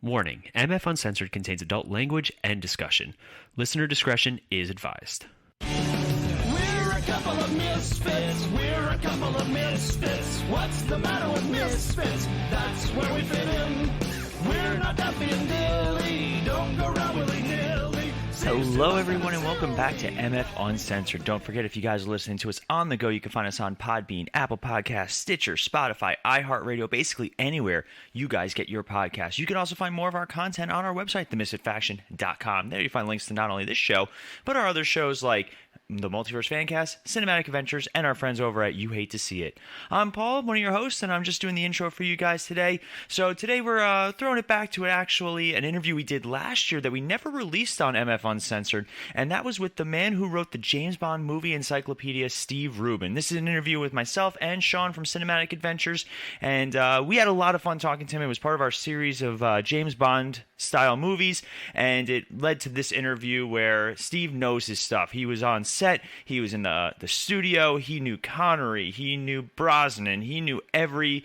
Warning, MF Uncensored contains adult language and discussion. Listener discretion is advised. We're a couple of misfits. We're a couple of misfits. What's the matter with misfits? That's where we fit in. We're not Duffy and Dilly. Don't go around willy-nilly. Hello, everyone, and welcome back to MF Uncensored. Don't forget, if you guys are listening to us on the go, you can find us on Podbean, Apple Podcasts, Stitcher, Spotify, iHeartRadio, basically anywhere you guys get your podcasts. You can also find more of our content on our website, themisfitfaction.com. There you find links to not only this show, but our other shows like the Multiverse Fancast, Cinematic Adventures, and our friends over at You Hate to See It. I'm Paul, one of your hosts, and I'm just doing the intro for you guys today. So today we're throwing it back to actually an interview we did last year that we never released on MF Uncensored, and that was with the man who wrote the James Bond movie encyclopedia, Steve Rubin. This is an interview with myself and Sean from Cinematic Adventures, and we had a lot of fun talking to him. It was part of our series of James Bond-style movies, and it led to this interview where Steve knows his stuff. He was on set, he was in the studio, he knew Connery, he knew Brosnan, he knew every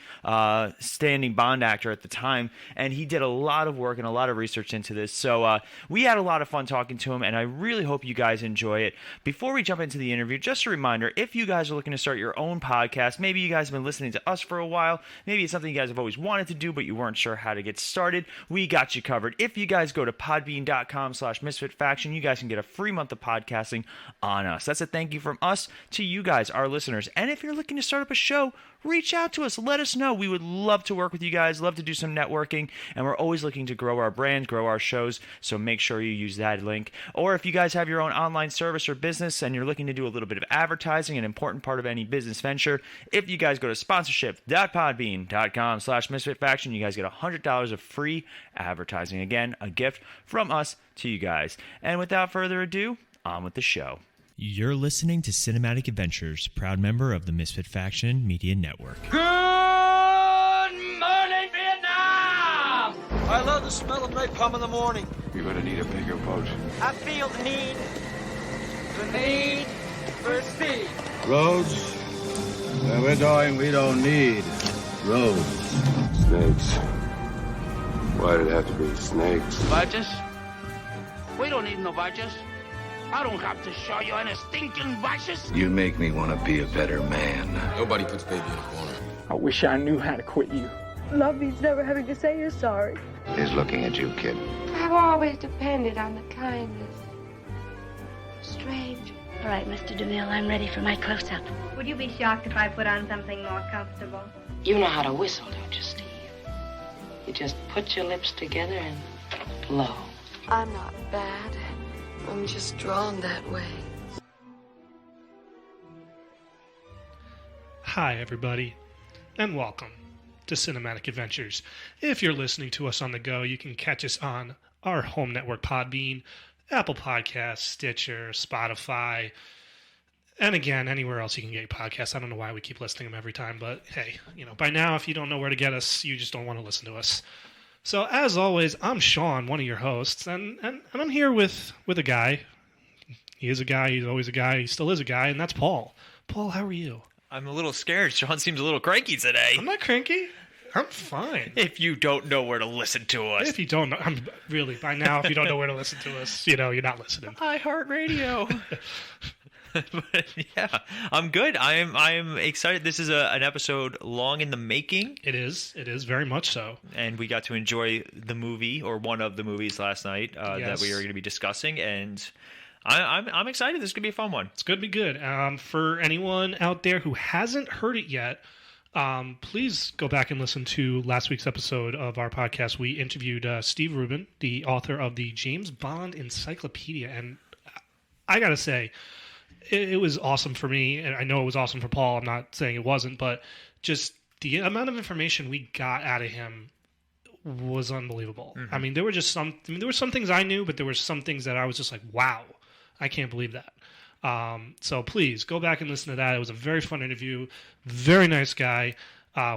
standing Bond actor at the time, and he did a lot of work and a lot of research into this. So we had a lot of fun talking to him, and I really hope you guys enjoy it. Before we jump into the interview, just a reminder, if you guys are looking to start your own podcast, maybe you guys have been listening to us for a while, maybe it's something you guys have always wanted to do, but you weren't sure how to get started, we got you covered. If you guys go to podbean.com/misfitfaction, you guys can get a free month of podcasting on us. That's a thank you from us to you guys, our listeners. And if you're looking to start up a show, reach out to us. Let us know. We would love to work with you guys, love to do some networking, and we're always looking to grow our brand, grow our shows, so make sure you use that link. Or if you guys have your own online service or business and you're looking to do a little bit of advertising, an important part of any business venture, if you guys go to sponsorship.podbean.com/misfitfaction, you guys get $100 of free advertising. Again, a gift from us to you guys. And without further ado, on with the show. You're listening to Cinematic Adventures, proud member of the Misfit Faction Media Network. Good morning, Vietnam! I love the smell of napalm in the morning. You're gonna need a bigger boat. I feel the need for speed. Roads? Where we're going, we don't need roads. Snakes. Why did it have to be snakes? Badges? We don't need no badges. I don't have to show you any stinking badges. You make me want to be a better man. Nobody puts baby in a corner. I wish I knew how to quit you. Love means never having to say you're sorry. He's looking at you, kid. I've always depended on the kindness of strangers. All right, Mr. DeMille, I'm ready for my close-up. Would you be shocked if I put on something more comfortable? You know how to whistle, don't you, Steve? You just put your lips together and blow. I'm not bad. I'm just drawn that way. Hi, everybody, and welcome to Cinematic Adventures. If you're listening to us on the go, you can catch us on our home network, Podbean, Apple Podcasts, Stitcher, Spotify, and again, anywhere else you can get your podcasts. I don't know why we keep listing them every time, but hey, by now, if you don't know where to get us, you just don't want to listen to us. So, as always, I'm Sean, one of your hosts, and I'm here with a guy. He is a guy, he's always a guy, he still is a guy, and that's Paul. Paul, how are you? I'm a little scared. Sean seems a little cranky today. I'm not cranky. I'm fine. If you don't know where to listen to us. If you don't know, by now, if you don't know where to listen to us, you're not listening. iHeartRadio. But yeah, I'm good. I am excited. This is an episode long in the making. It is very much so. And we got to enjoy the movie, or one of the movies last night yes, that we are going to be discussing, and I'm excited. This is going to be a fun one. It's going to be good. For anyone out there who hasn't heard it yet, please go back and listen to last week's episode of our podcast. We interviewed Steve Rubin, the author of the James Bond Encyclopedia, and I got to say, it was awesome for me, and I know it was awesome for Paul. I'm not saying it wasn't, but just the amount of information we got out of him was unbelievable. Mm-hmm. I mean, there were some things I knew, but there were some things that I was just like, wow, I can't believe that. So please go back and listen to that. It was a very fun interview. Very nice guy.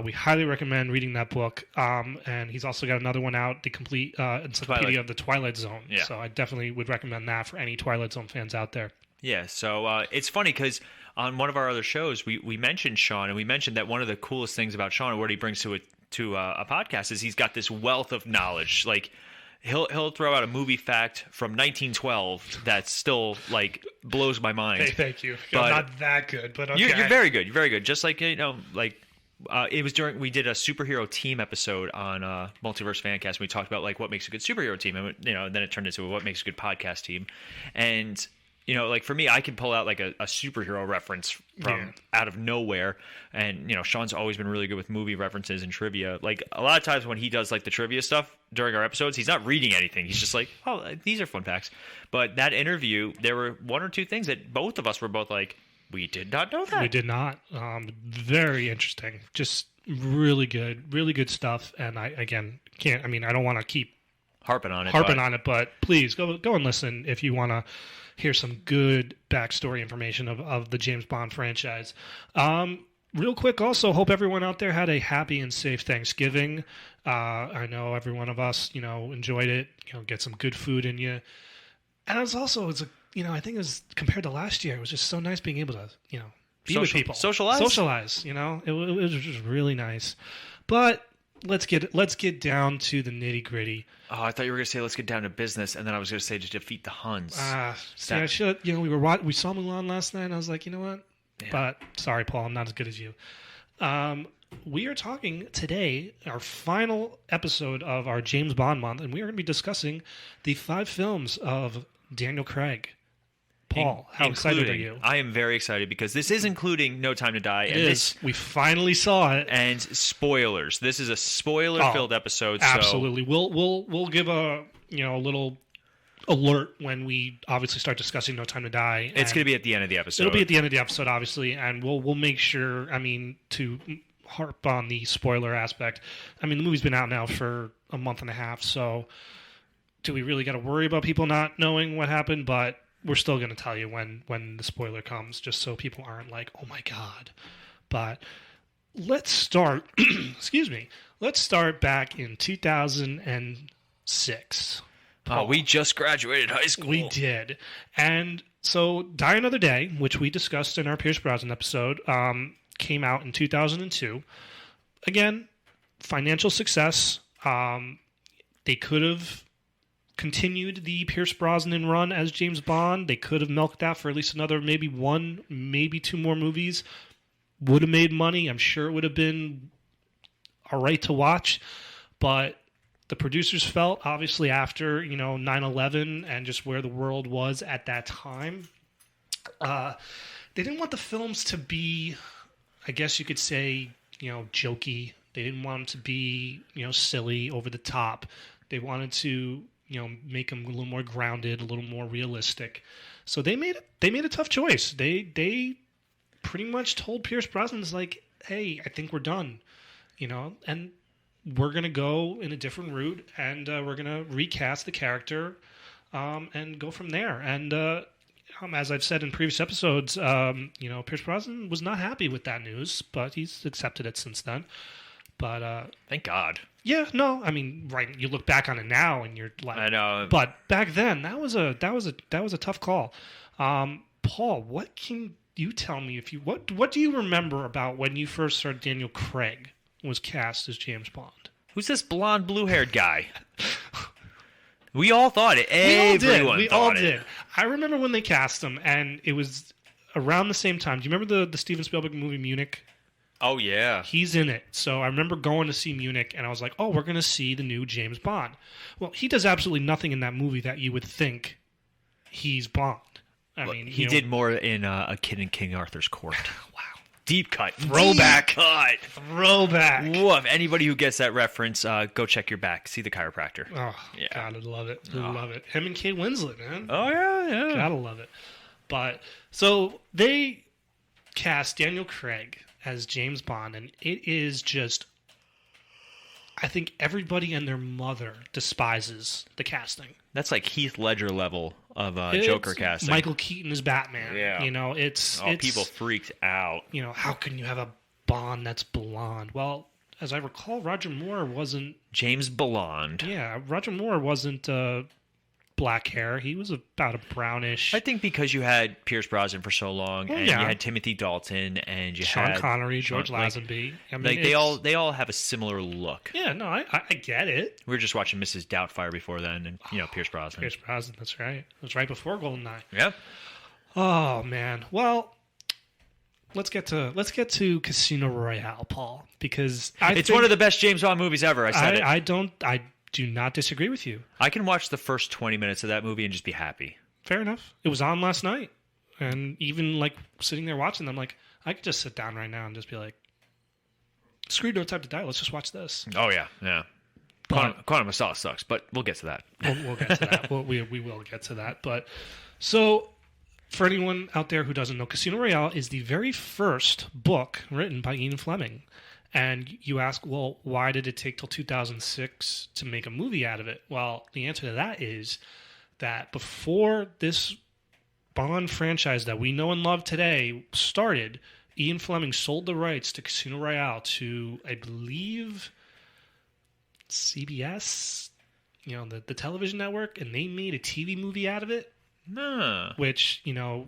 We highly recommend reading that book. And he's also got another one out, the complete encyclopedia of the Twilight Zone. Yeah. So I definitely would recommend that for any Twilight Zone fans out there. Yeah, so it's funny because on one of our other shows, we mentioned Sean, and we mentioned that one of the coolest things about Sean and what he brings to to a podcast is he's got this wealth of knowledge. Like he'll throw out a movie fact from 1912 that still like blows my mind. Hey, thank you. But I'm not that good, but okay. You're very good. You're very good. Just like it was during we did a superhero team episode on Multiverse Fancast. We talked about like what makes a good superhero team, and then it turned into what makes a good podcast team. And like for me, I can pull out like a superhero reference from out of nowhere. And Sean's always been really good with movie references and trivia. Like a lot of times when he does like the trivia stuff during our episodes, he's not reading anything. He's just like, oh, these are fun facts. But that interview, there were one or two things that both of us were both like, we did not know that. We did not. Very interesting. Just really good stuff. And I don't want to keep harping on it, but please go and listen if you want to hear some good backstory information of the James Bond franchise. Real quick, also hope everyone out there had a happy and safe Thanksgiving. I know every one of us, enjoyed it. Get some good food in you. And I think it was compared to last year. It was just so nice being able to, be with people, socialize. It was just really nice. But let's get down to the nitty gritty. Oh, I thought you were going to say let's get down to business, and then I was going to say to defeat the Huns. I should. We saw Mulan last night, and I was like, you know what? Yeah. But sorry, Paul, I'm not as good as you. We are talking today, our final episode of our James Bond month, and we are going to be discussing the 5 films of Daniel Craig. Paul, how excited are you? I am very excited because this is including No Time to Die. It is. We finally saw it. And spoilers. This is a spoiler-filled episode. Absolutely. So. We'll give a little alert when we obviously start discussing No Time to Die. It's going to be at the end of the episode. It'll be at the end of the episode, obviously, and we'll make sure. To harp on the spoiler aspect. The movie's been out now for a month and a half, so do we really got to worry about people not knowing what happened? But we're still going to tell you when the spoiler comes, just so people aren't like, oh my God. But let's start, excuse me, let's start back in 2006. Oh, we just graduated high school. We did. And so Die Another Day, which we discussed in our Pierce Brosnan episode, came out in 2002. Again, financial success. They could have continued the Pierce Brosnan run as James Bond. They could have milked out for at least another maybe 1, maybe 2 more movies. Would have made money. I'm sure it would have been all right to watch. But the producers felt, obviously after 9/11 and just where the world was at that time, they didn't want the films to be, I guess you could say, jokey. They didn't want them to be, silly, over the top. They wanted to make them a little more grounded, a little more realistic. So they made a tough choice. They pretty much told Pierce Brosnan, like, hey, I think we're done, and we're going to go in a different route, and we're going to recast the character and go from there. And as I've said in previous episodes, Pierce Brosnan was not happy with that news, but he's accepted it since then. But thank God. Yeah, no, right. You look back on it now, and you're like, I know. But back then, that was a tough call. Paul, what can you tell me what do you remember about when you first saw Daniel Craig was cast as James Bond? Who's this blonde, blue-haired guy? We all thought it. We all did. I remember when they cast him, and it was around the same time. Do you remember the Steven Spielberg movie Munich? Oh, yeah. He's in it. So I remember going to see Munich, and I was like, oh, we're going to see the new James Bond. Well, he does absolutely nothing in that movie that you would think he's Bond. He did more in A Kid in King Arthur's Court. Wow. Deep cut. Throwback. Throwback. Woof. Anybody who gets that reference, go check your back. See the chiropractor. Oh, yeah. Gotta love it. Love it. Him and Kate Winslet, man. Oh, yeah. Gotta love it. But, so they cast Daniel Craig as James Bond, and it is just, I think everybody and their mother despises the casting. That's like Heath Ledger level of Joker casting. Michael Keaton is Batman. Yeah. It's people freaked out. How can you have a Bond that's blonde? Well, as I recall, Roger Moore wasn't James Blonde. Yeah, Roger Moore wasn't black hair. He was about a brownish. I think because you had Pierce Brosnan for so long, and you had Timothy Dalton, and you Sean had Connery, George Lazenby. I mean, they all have a similar look. Yeah, no, I get it. We were just watching Mrs. Doubtfire before then, and Pierce Brosnan. Pierce Brosnan, that's right. It was right before GoldenEye. Yep. Oh man. Well, let's get to Casino Royale, Paul, because it's one of the best James Bond movies ever. I said it. I do not disagree with you. I can watch the first 20 minutes of that movie and just be happy. Fair enough. It was on last night, and even like sitting there watching them, like I could just sit down right now and just be like, "Screw No Time to Die. Let's just watch this." Oh yeah. Quantum of Solace sucks, but we'll get to that. We'll get to that. we will get to that. But so, for anyone out there who doesn't know, Casino Royale is the very first book written by Ian Fleming. And you ask, well, why did it take till 2006 to make a movie out of it? Well, the answer to that is that before this Bond franchise that we know and love today started, Ian Fleming sold the rights to Casino Royale to, I believe, CBS, the television network, and they made a TV movie out of it. Nah. Which,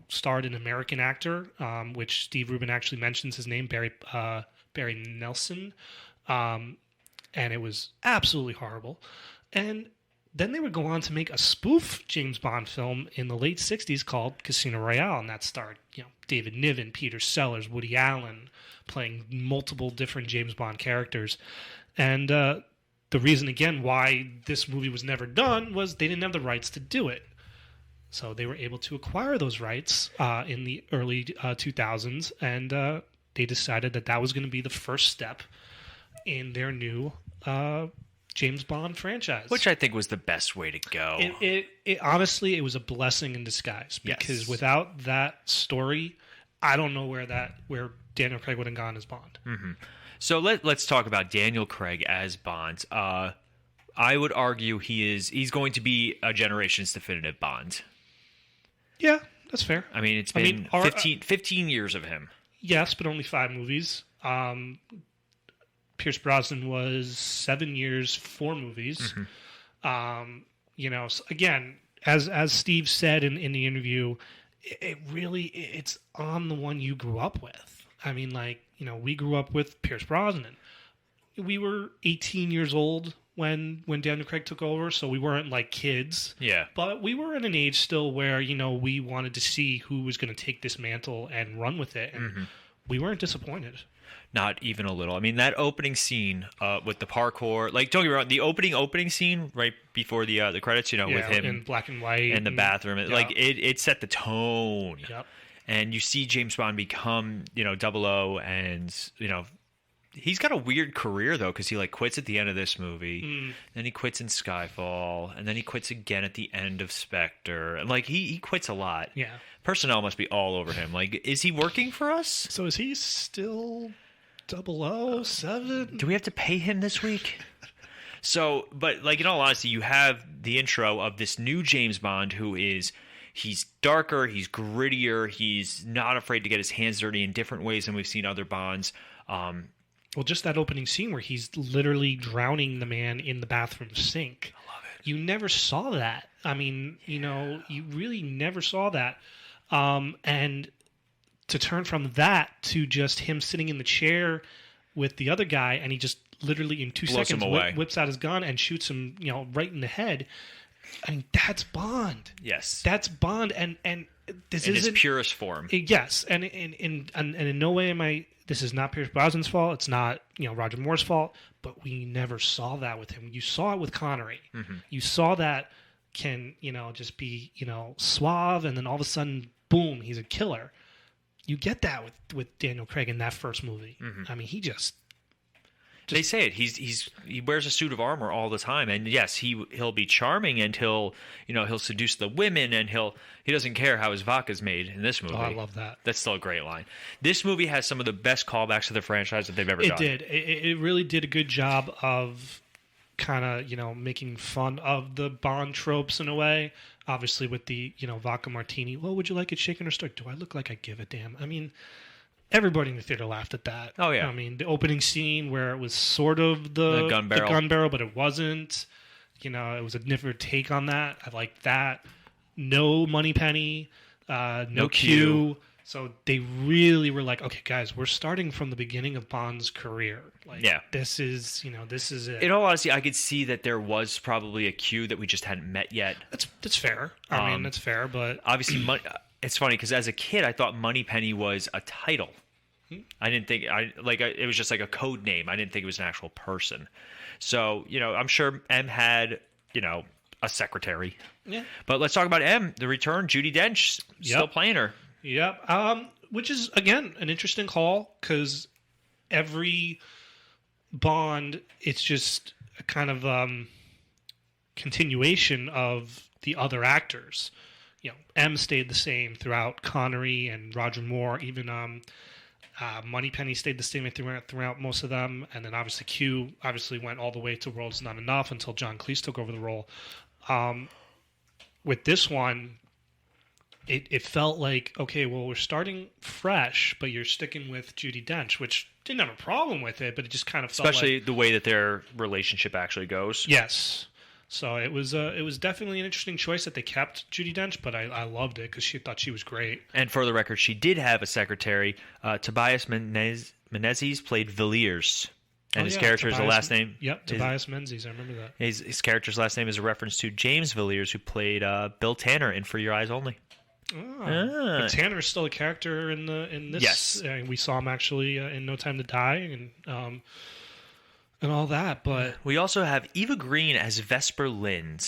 starred an American actor, which Steve Rubin actually mentions his name, Barry Nelson, and it was absolutely horrible. And then they would go on to make a spoof James Bond film in the late 60s called Casino Royale, and that starred David Niven, Peter Sellers, Woody Allen, playing multiple different James Bond characters. And the reason, again, why this movie was never done was they didn't have the rights to do it. So they were able to acquire those rights in the early 2000s, and they decided that was going to be the first step in their new James Bond franchise. Which I think was the best way to go. It honestly, it was a blessing in disguise, because without that story, I don't know where Daniel Craig would have gone as Bond. Mm-hmm. So let's talk about Daniel Craig as Bond. I would argue he's going to be a generation's definitive Bond. Yeah, that's fair. I mean, it's been 15 years of him. Yes, but only 5 movies. Pierce Brosnan was 7 years, 4 movies. Mm-hmm. Again, as Steve said in the interview, it's on the one you grew up with. I mean, we grew up with Pierce Brosnan. We were 18 years old when Daniel Craig took over, so we weren't like kids. Yeah. But we were in an age still where, we wanted to see who was going to take this mantle and run with it, and we weren't disappointed. Not even a little. I mean, that opening scene with the parkour, don't get me wrong, the opening scene right before the credits, with him in black and white in the bathroom, it set the tone. Yep. And you see James Bond become, 00, and he's got a weird career though, because he quits at the end of this movie, then he quits in Skyfall, and then he quits again at the end of Spectre. And he quits a lot. Yeah. Personnel must be all over him. Is he working for us? So is he still 007? Do we have to pay him this week? So, but in all honesty, you have the intro of this new James Bond he's darker, he's grittier, he's not afraid to get his hands dirty in different ways than we've seen other Bonds. Well, just that opening scene where he's literally drowning the man in the bathroom sink. I love it. You never saw that. I mean, you really never saw that. And to turn from that to just him sitting in the chair with the other guy, and he just literally in 2 seconds whips out his gun and shoots him, right in the head. I mean, that's Bond. Yes. That's Bond, and this isn't... In its purest form. Yes, and in no way am I... This is not Pierce Brosnan's fault. It's not, Roger Moore's fault. But we never saw that with him. You saw it with Connery. Mm-hmm. You saw that can, just be, suave, and then all of a sudden, boom, he's a killer. You get that with Daniel Craig in that first movie. Mm-hmm. I mean, he just they say it. He wears a suit of armor all the time, and yes, he'll be charming, and he'll seduce the women, and he doesn't care how his vodka's made in this movie. Oh, I love that. That's still a great line. This movie has some of the best callbacks to the franchise that they've ever done. It did. It really did a good job of kind of making fun of the Bond tropes in a way. Obviously, with the vodka martini. Well, would you like it shaken or stirred? Do I look like I give a damn? I mean, everybody in the theater laughed at that. Oh, yeah. I mean, the opening scene where it was sort of the gun barrel, but it wasn't. it was a different take on that. I liked that. No Moneypenny, no Q. So they really were like, okay, guys, we're starting from the beginning of Bond's career. Like, this is it. In all honesty, I could see that there was probably a Q that we just hadn't met yet. That's fair. I mean, that's fair, but obviously, it's funny because as a kid, I thought Moneypenny was a title. I didn't think it was just like a code name. I didn't think it was an actual person. So I'm sure M had a secretary. Yeah. But let's talk about M. The return, Judi Dench, still playing her. Yep. Which is, again, an interesting call because every Bond, it's just a kind of continuation of the other actors. M stayed the same throughout Connery and Roger Moore. Even Moneypenny stayed the same throughout most of them. And then obviously Q went all the way to World's Not Enough until John Cleese took over the role. With this one, it felt like, okay, well, we're starting fresh, but you're sticking with Judi Dench, which didn't have a problem with it, but it just kind of felt especially the way that their relationship actually goes. Yes. So it was definitely an interesting choice that they kept Judi Dench, but I loved it because she thought she was great. And for the record, she did have a secretary. Tobias Menzies played Villiers. And his character's last name... Yep, Tobias Menzies. I remember that. His character's last name is a reference to James Villiers, who played Bill Tanner in For Your Eyes Only. But Tanner is still a character in this. Yes. We saw him actually in No Time to Die and all that. But we also have Eva Green as Vesper Lynd.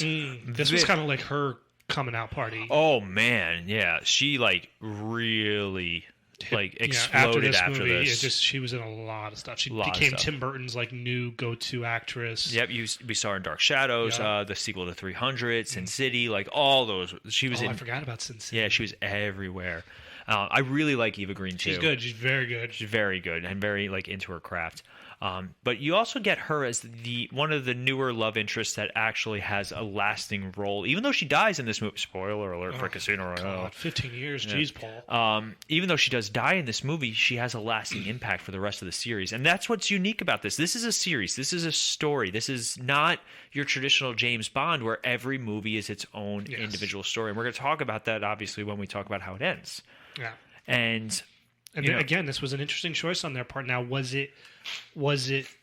This was kind of like her coming out party. Oh, man. Yeah. She really... exploded after this. She was in a lot of stuff. She became Tim Burton's new go-to actress. Yep, we saw her in Dark Shadows, the sequel to 300, Sin City, all those. She was in. I forgot about Sin City. Yeah, she was everywhere. I really like Eva Green too. She's good. She's very good. She's very good and very into her craft. But you also get her as one of the newer love interests that actually has a lasting role, even though she dies in this movie. Spoiler alert for Casino Royale. God, 15 years, jeez, Paul. Even though she does die in this movie, she has a lasting impact for the rest of the series, and that's what's unique about this. This is a series. This is a story. This is not your traditional James Bond, where every movie is its own individual story. And we're going to talk about that obviously when we talk about how it ends. Yeah, and again, this was an interesting choice on their part. Now, was it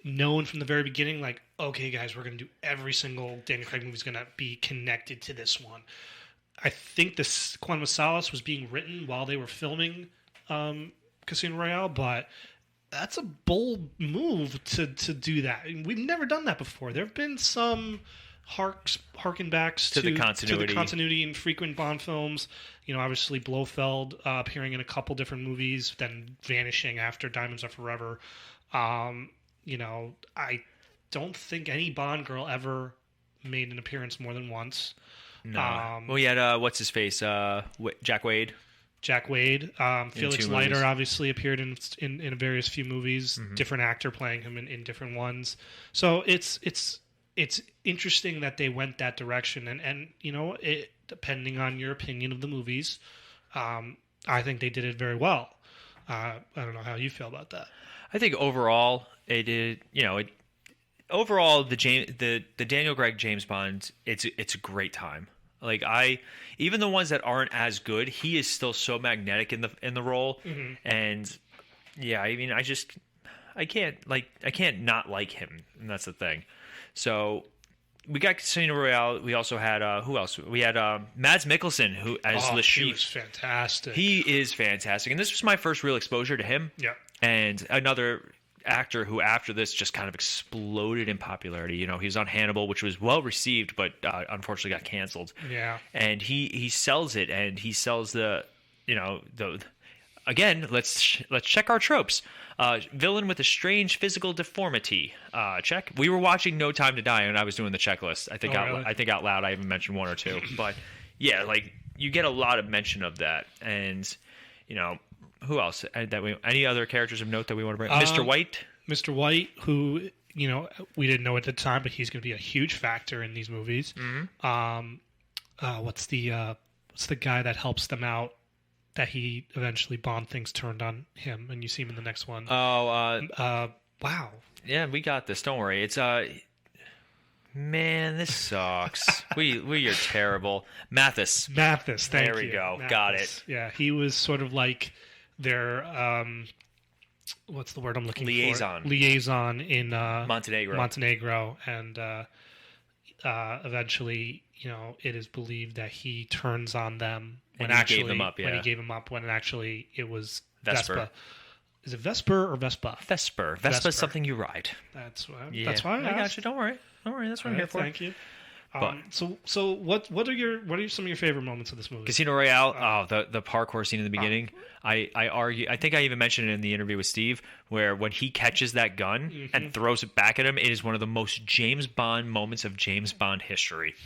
known from the very beginning, okay, guys, we're going to do every single Daniel Craig movie is going to be connected to this one? I think this Quantum of Solace was being written while they were filming Casino Royale, but that's a bold move to do that. We've never done that before. There have been some harken backs to the continuity in frequent Bond films. Obviously Blofeld appearing in a couple different movies, then vanishing after Diamonds Are Forever. I don't think any Bond girl ever made an appearance more than once. No. We had what's his face? Jack Wade. Felix Leiter obviously appeared in various few movies. Mm-hmm. Different actor playing him in different ones. So it's interesting that they went that direction, and depending on your opinion of the movies, I think they did it very well. I don't know how you feel about that. I think overall it did. Overall the Daniel Craig James Bond, it's a great time. Even the ones that aren't as good, he is still so magnetic in the role, mm-hmm. and yeah, I mean, I can't not like him, and that's the thing. So we got Casino Royale. We also had who else? We had Mads Mikkelsen, who as Le Chiffre. He was fantastic. He is fantastic, and this was my first real exposure to him. Yeah, and another actor who after this just kind of exploded in popularity. He was on Hannibal, which was well received, but unfortunately got canceled. Yeah, and he sells it, and he sells the again. Let's check our tropes. Villain with a strange physical deformity. Check. We were watching No Time to Die, and I was doing the checklist. I think out loud I even mentioned one or two, but yeah, you get a lot of mention of that, and who else? Any other characters of note that we want to bring? Mr. White. Mr. White, who we didn't know at the time, but he's going to be a huge factor in these movies. Mm-hmm. What's the guy that helps them out? That he eventually Bond thinks turned on him, and you see him in the next one. Oh, wow. Yeah, we got this. Don't worry. It's Man, this sucks. we are terrible. Mathis, thank you. There we go. Mathis. Got it. Yeah, he was sort of like their what's the word I'm looking for? Liaison in Montenegro, and eventually, it is believed that he turns on them when he gave them up. When actually it was Vesper. Is it Vesper or Vespa? Vesper. Vespa is something you ride. That's why. Yeah. That's why I got you. Don't worry. That's what I'm here for. Thank you. So what are some of your favorite moments of this movie? Casino Royale. The parkour scene in the beginning. I argue. I think I even mentioned it in the interview with Steve, where when he catches that gun and throws it back at him, it is one of the most James Bond moments of James Bond history.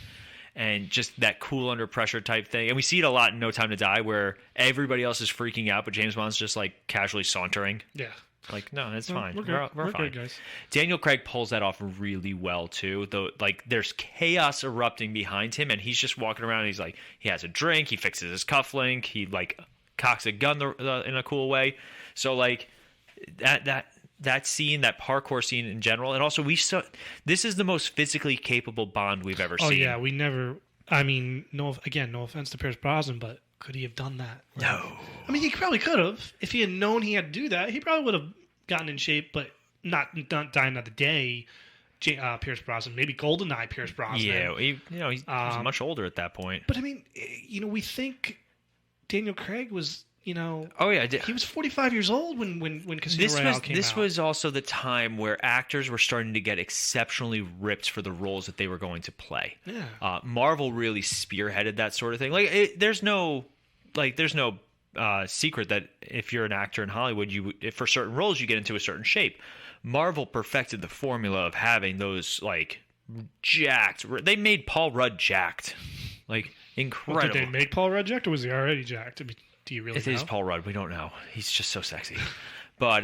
And just that cool under pressure type thing. And we see it a lot in No Time to Die, where everybody else is freaking out, but James Bond's just like casually sauntering. Yeah. Like, no, it's fine. We're fine. Good, guys. Daniel Craig pulls that off really well, too. Though, like, there's chaos erupting behind him, and he's just walking around, and he's like, he has a drink, he fixes his cufflink, he, like, cocks a gun in a cool way. So, like, that scene, that parkour scene in general, and also this is the most physically capable Bond we've ever seen. Oh, yeah, we never... I mean, no offense to Pierce Brosnan, but could he have done that? No. I mean, he probably could have. If he had known he had to do that, he probably would have gotten in shape, but not dying of the day. Pierce Brosnan, maybe GoldenEye Pierce Brosnan. Yeah, he was much older at that point. But I mean, we think Daniel Craig was, oh yeah, he was 45 years old when Casino Royale came out. This was also the time where actors were starting to get exceptionally ripped for the roles that they were going to play. Yeah. Marvel really spearheaded that sort of thing. Like, there's no secret that if you're an actor in Hollywood, for certain roles you get into a certain shape. Marvel perfected the formula of having those like jacked. They made Paul Rudd jacked, like incredible. Well, did they make Paul Rudd jacked, or was he already jacked? I mean, do you really know? It is Paul Rudd. We don't know. He's just so sexy. But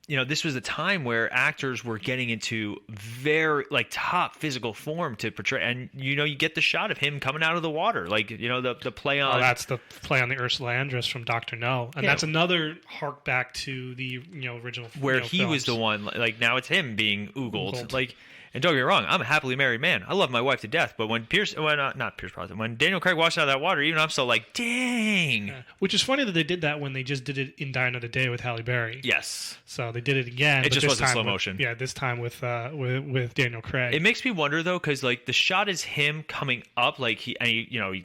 this was a time where actors were getting into very like top physical form to portray, and you get the shot of him coming out of the water, like the play on. Oh, that's the play on the Ursula Andress from Dr. No, and that's another hark back to the original where he films. was the one. Like now it's him being oogled. Like. And don't get me wrong, I'm a happily married man. I love my wife to death. But when Daniel Craig walks out of that water, even I'm still like, dang. Yeah. Which is funny that they did that when they just did it in Die Another Day with Halle Berry. Yes. So they did it again. It just wasn't slow motion. Yeah, this time with Daniel Craig. It makes me wonder though, because like the shot is him coming up, like he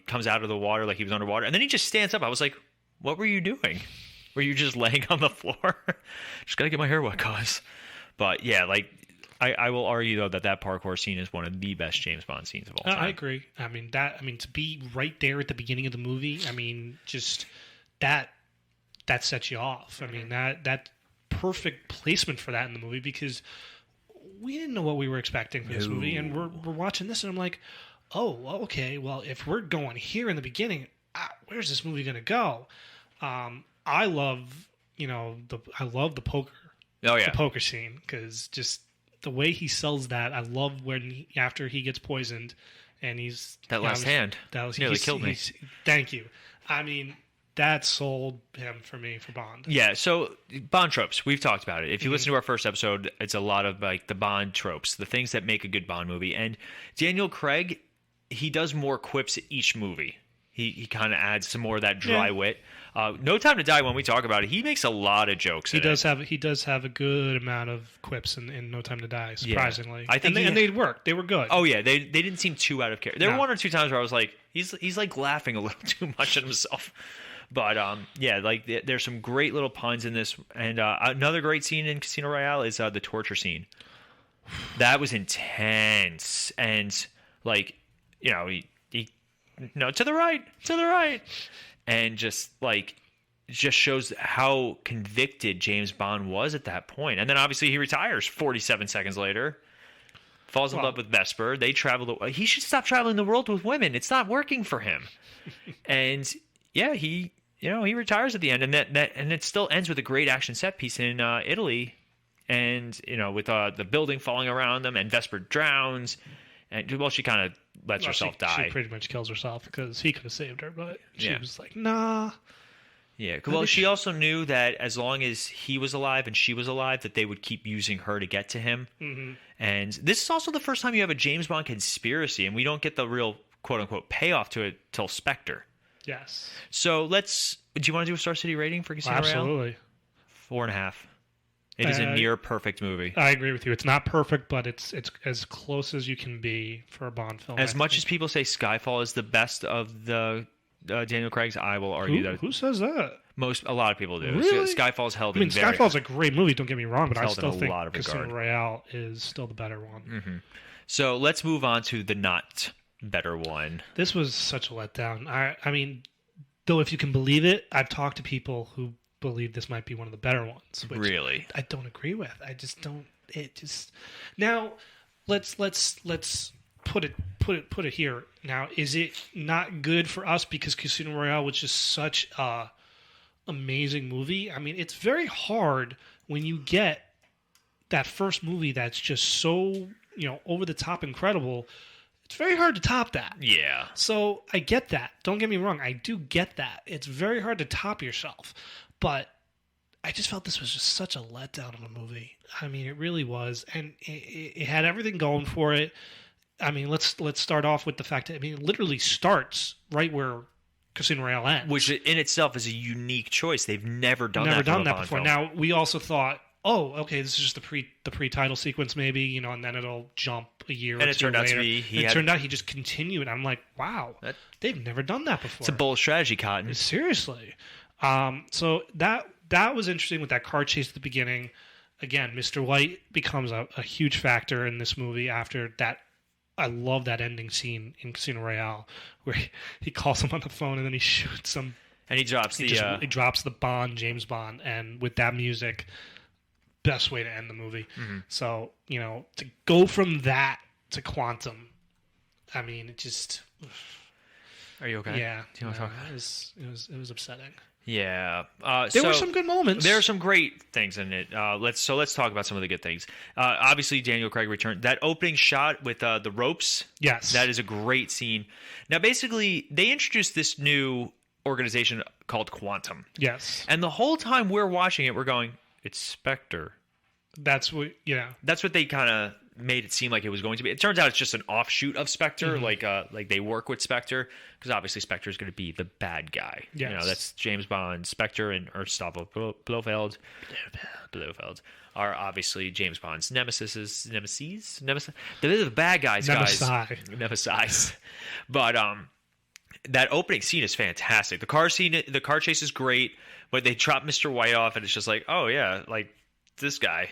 comes out of the water like he was underwater, and then he just stands up. I was like, what were you doing? Were you just laying on the floor? Just gotta get my hair wet, guys. But yeah, like. I will argue though that parkour scene is one of the best James Bond scenes of all time. I agree. I mean to be right there at the beginning of the movie. I mean, just that sets you off. I mean that perfect placement for that in the movie, because we didn't know what we were expecting for this movie, and we're watching this, and I'm like, oh, okay. Well, if we're going here in the beginning, where's this movie going to go? I love the poker. Oh yeah, the poker scene, because just. The way he sells that, I love when after he gets poisoned, and he's that last hand nearly killed me. Thank you. I mean, that sold him for me for Bond. Yeah. So Bond tropes, we've talked about it. If you listen to our first episode, it's a lot of like the Bond tropes, the things that make a good Bond movie. And Daniel Craig, he does more quips each movie. He kind of adds some more of that dry wit. No Time to Die, when we talk about it, he makes a lot of jokes. He does have a good amount of quips in No Time to Die, surprisingly. Yeah. I think and they worked. They were good. Oh yeah, they didn't seem too out of character. There were one or two times where I was like, he's like laughing a little too much at himself. But like there's some great little puns in this, and another great scene in Casino Royale is the torture scene. That was intense, and like he to the right, and just shows how convicted James Bond was at that point. And then obviously he retires 47 seconds later, falls in love with Vesper. They travel. He should stop traveling the world with women. It's not working for him. And yeah, he retires at the end, and and it still ends with a great action set piece in Italy, and with the building falling around them, and Vesper drowns. And she kind of lets herself die. She pretty much kills herself because he could have saved her, but she was like, nah. Yeah, well, she also knew that as long as he was alive and she was alive, that they would keep using her to get to him. Mm-hmm. And this is also the first time you have a James Bond conspiracy, and we don't get the real quote-unquote payoff to it till Spectre. Yes. So do you want to do a Star City rating for Casino Royale? Absolutely. 4.5. It is a near perfect movie. I agree with you. It's not perfect, but it's as close as you can be for a Bond film. As much as people say Skyfall is the best of the Daniel Craig's, I will argue that. Who says that? A lot of people do. Really? Skyfall's held. Skyfall's a great movie. Don't get me wrong, but I still think lot of Casino Royale is still the better one. Mm-hmm. So let's move on to the not better one. This was such a letdown. I mean, though, if you can believe it, I've talked to people who believe this might be one of the better ones. Which really? I don't agree with. I just don't. Now, let's put it here. Now, is it not good for us because Casino Royale was just such a amazing movie? I mean, it's very hard when you get that first movie that's just so, over the top incredible. It's very hard to top that. Yeah. So I get that. Don't get me wrong. I do get that. It's very hard to top yourself. But I just felt this was just such a letdown of a movie. I mean, it really was. And it had everything going for it. I mean, let's start off with the fact that, it literally starts right where Casino Royale ends. Which in itself is a unique choice. They've never done that before. Film. Now, we also thought, oh, okay, this is just the pre-title sequence maybe, and then it'll jump a year or two later. And it turned out to be... It turned out he just continued. I'm like, wow, they've never done that before. It's a bold strategy, Cotton. Seriously. So that was interesting with that car chase at the beginning. Again, Mr. White becomes a huge factor in this movie after that. I love that ending scene in Casino Royale where he calls him on the phone and then he shoots him. And he drops he drops the Bond, James Bond, and with that music, best way to end the movie. Mm-hmm. So, to go from that to Quantum, I mean, it just... Are you okay? Yeah. Do you want to talk? It was upsetting. Yeah. There were some good moments. There are some great things in it. Let's talk about some of the good things. Obviously, Daniel Craig returned. That opening shot with the ropes. Yes. That is a great scene. Now, basically, they introduced this new organization called Quantum. Yes. And the whole time we're watching it, we're going, it's Spectre. That's what they kind of made it seem like it was going to be. It turns out it's just an offshoot of Spectre, mm-hmm. like they work with Spectre, because obviously Spectre is going to be the bad guy. Yes. That's James Bond. Spectre and Blofeld are obviously James Bond's nemesis. They're the bad guys. Nemesis. But that opening scene is fantastic. The car chase is great, but they drop Mr. White off, and it's just like, oh yeah, like this guy.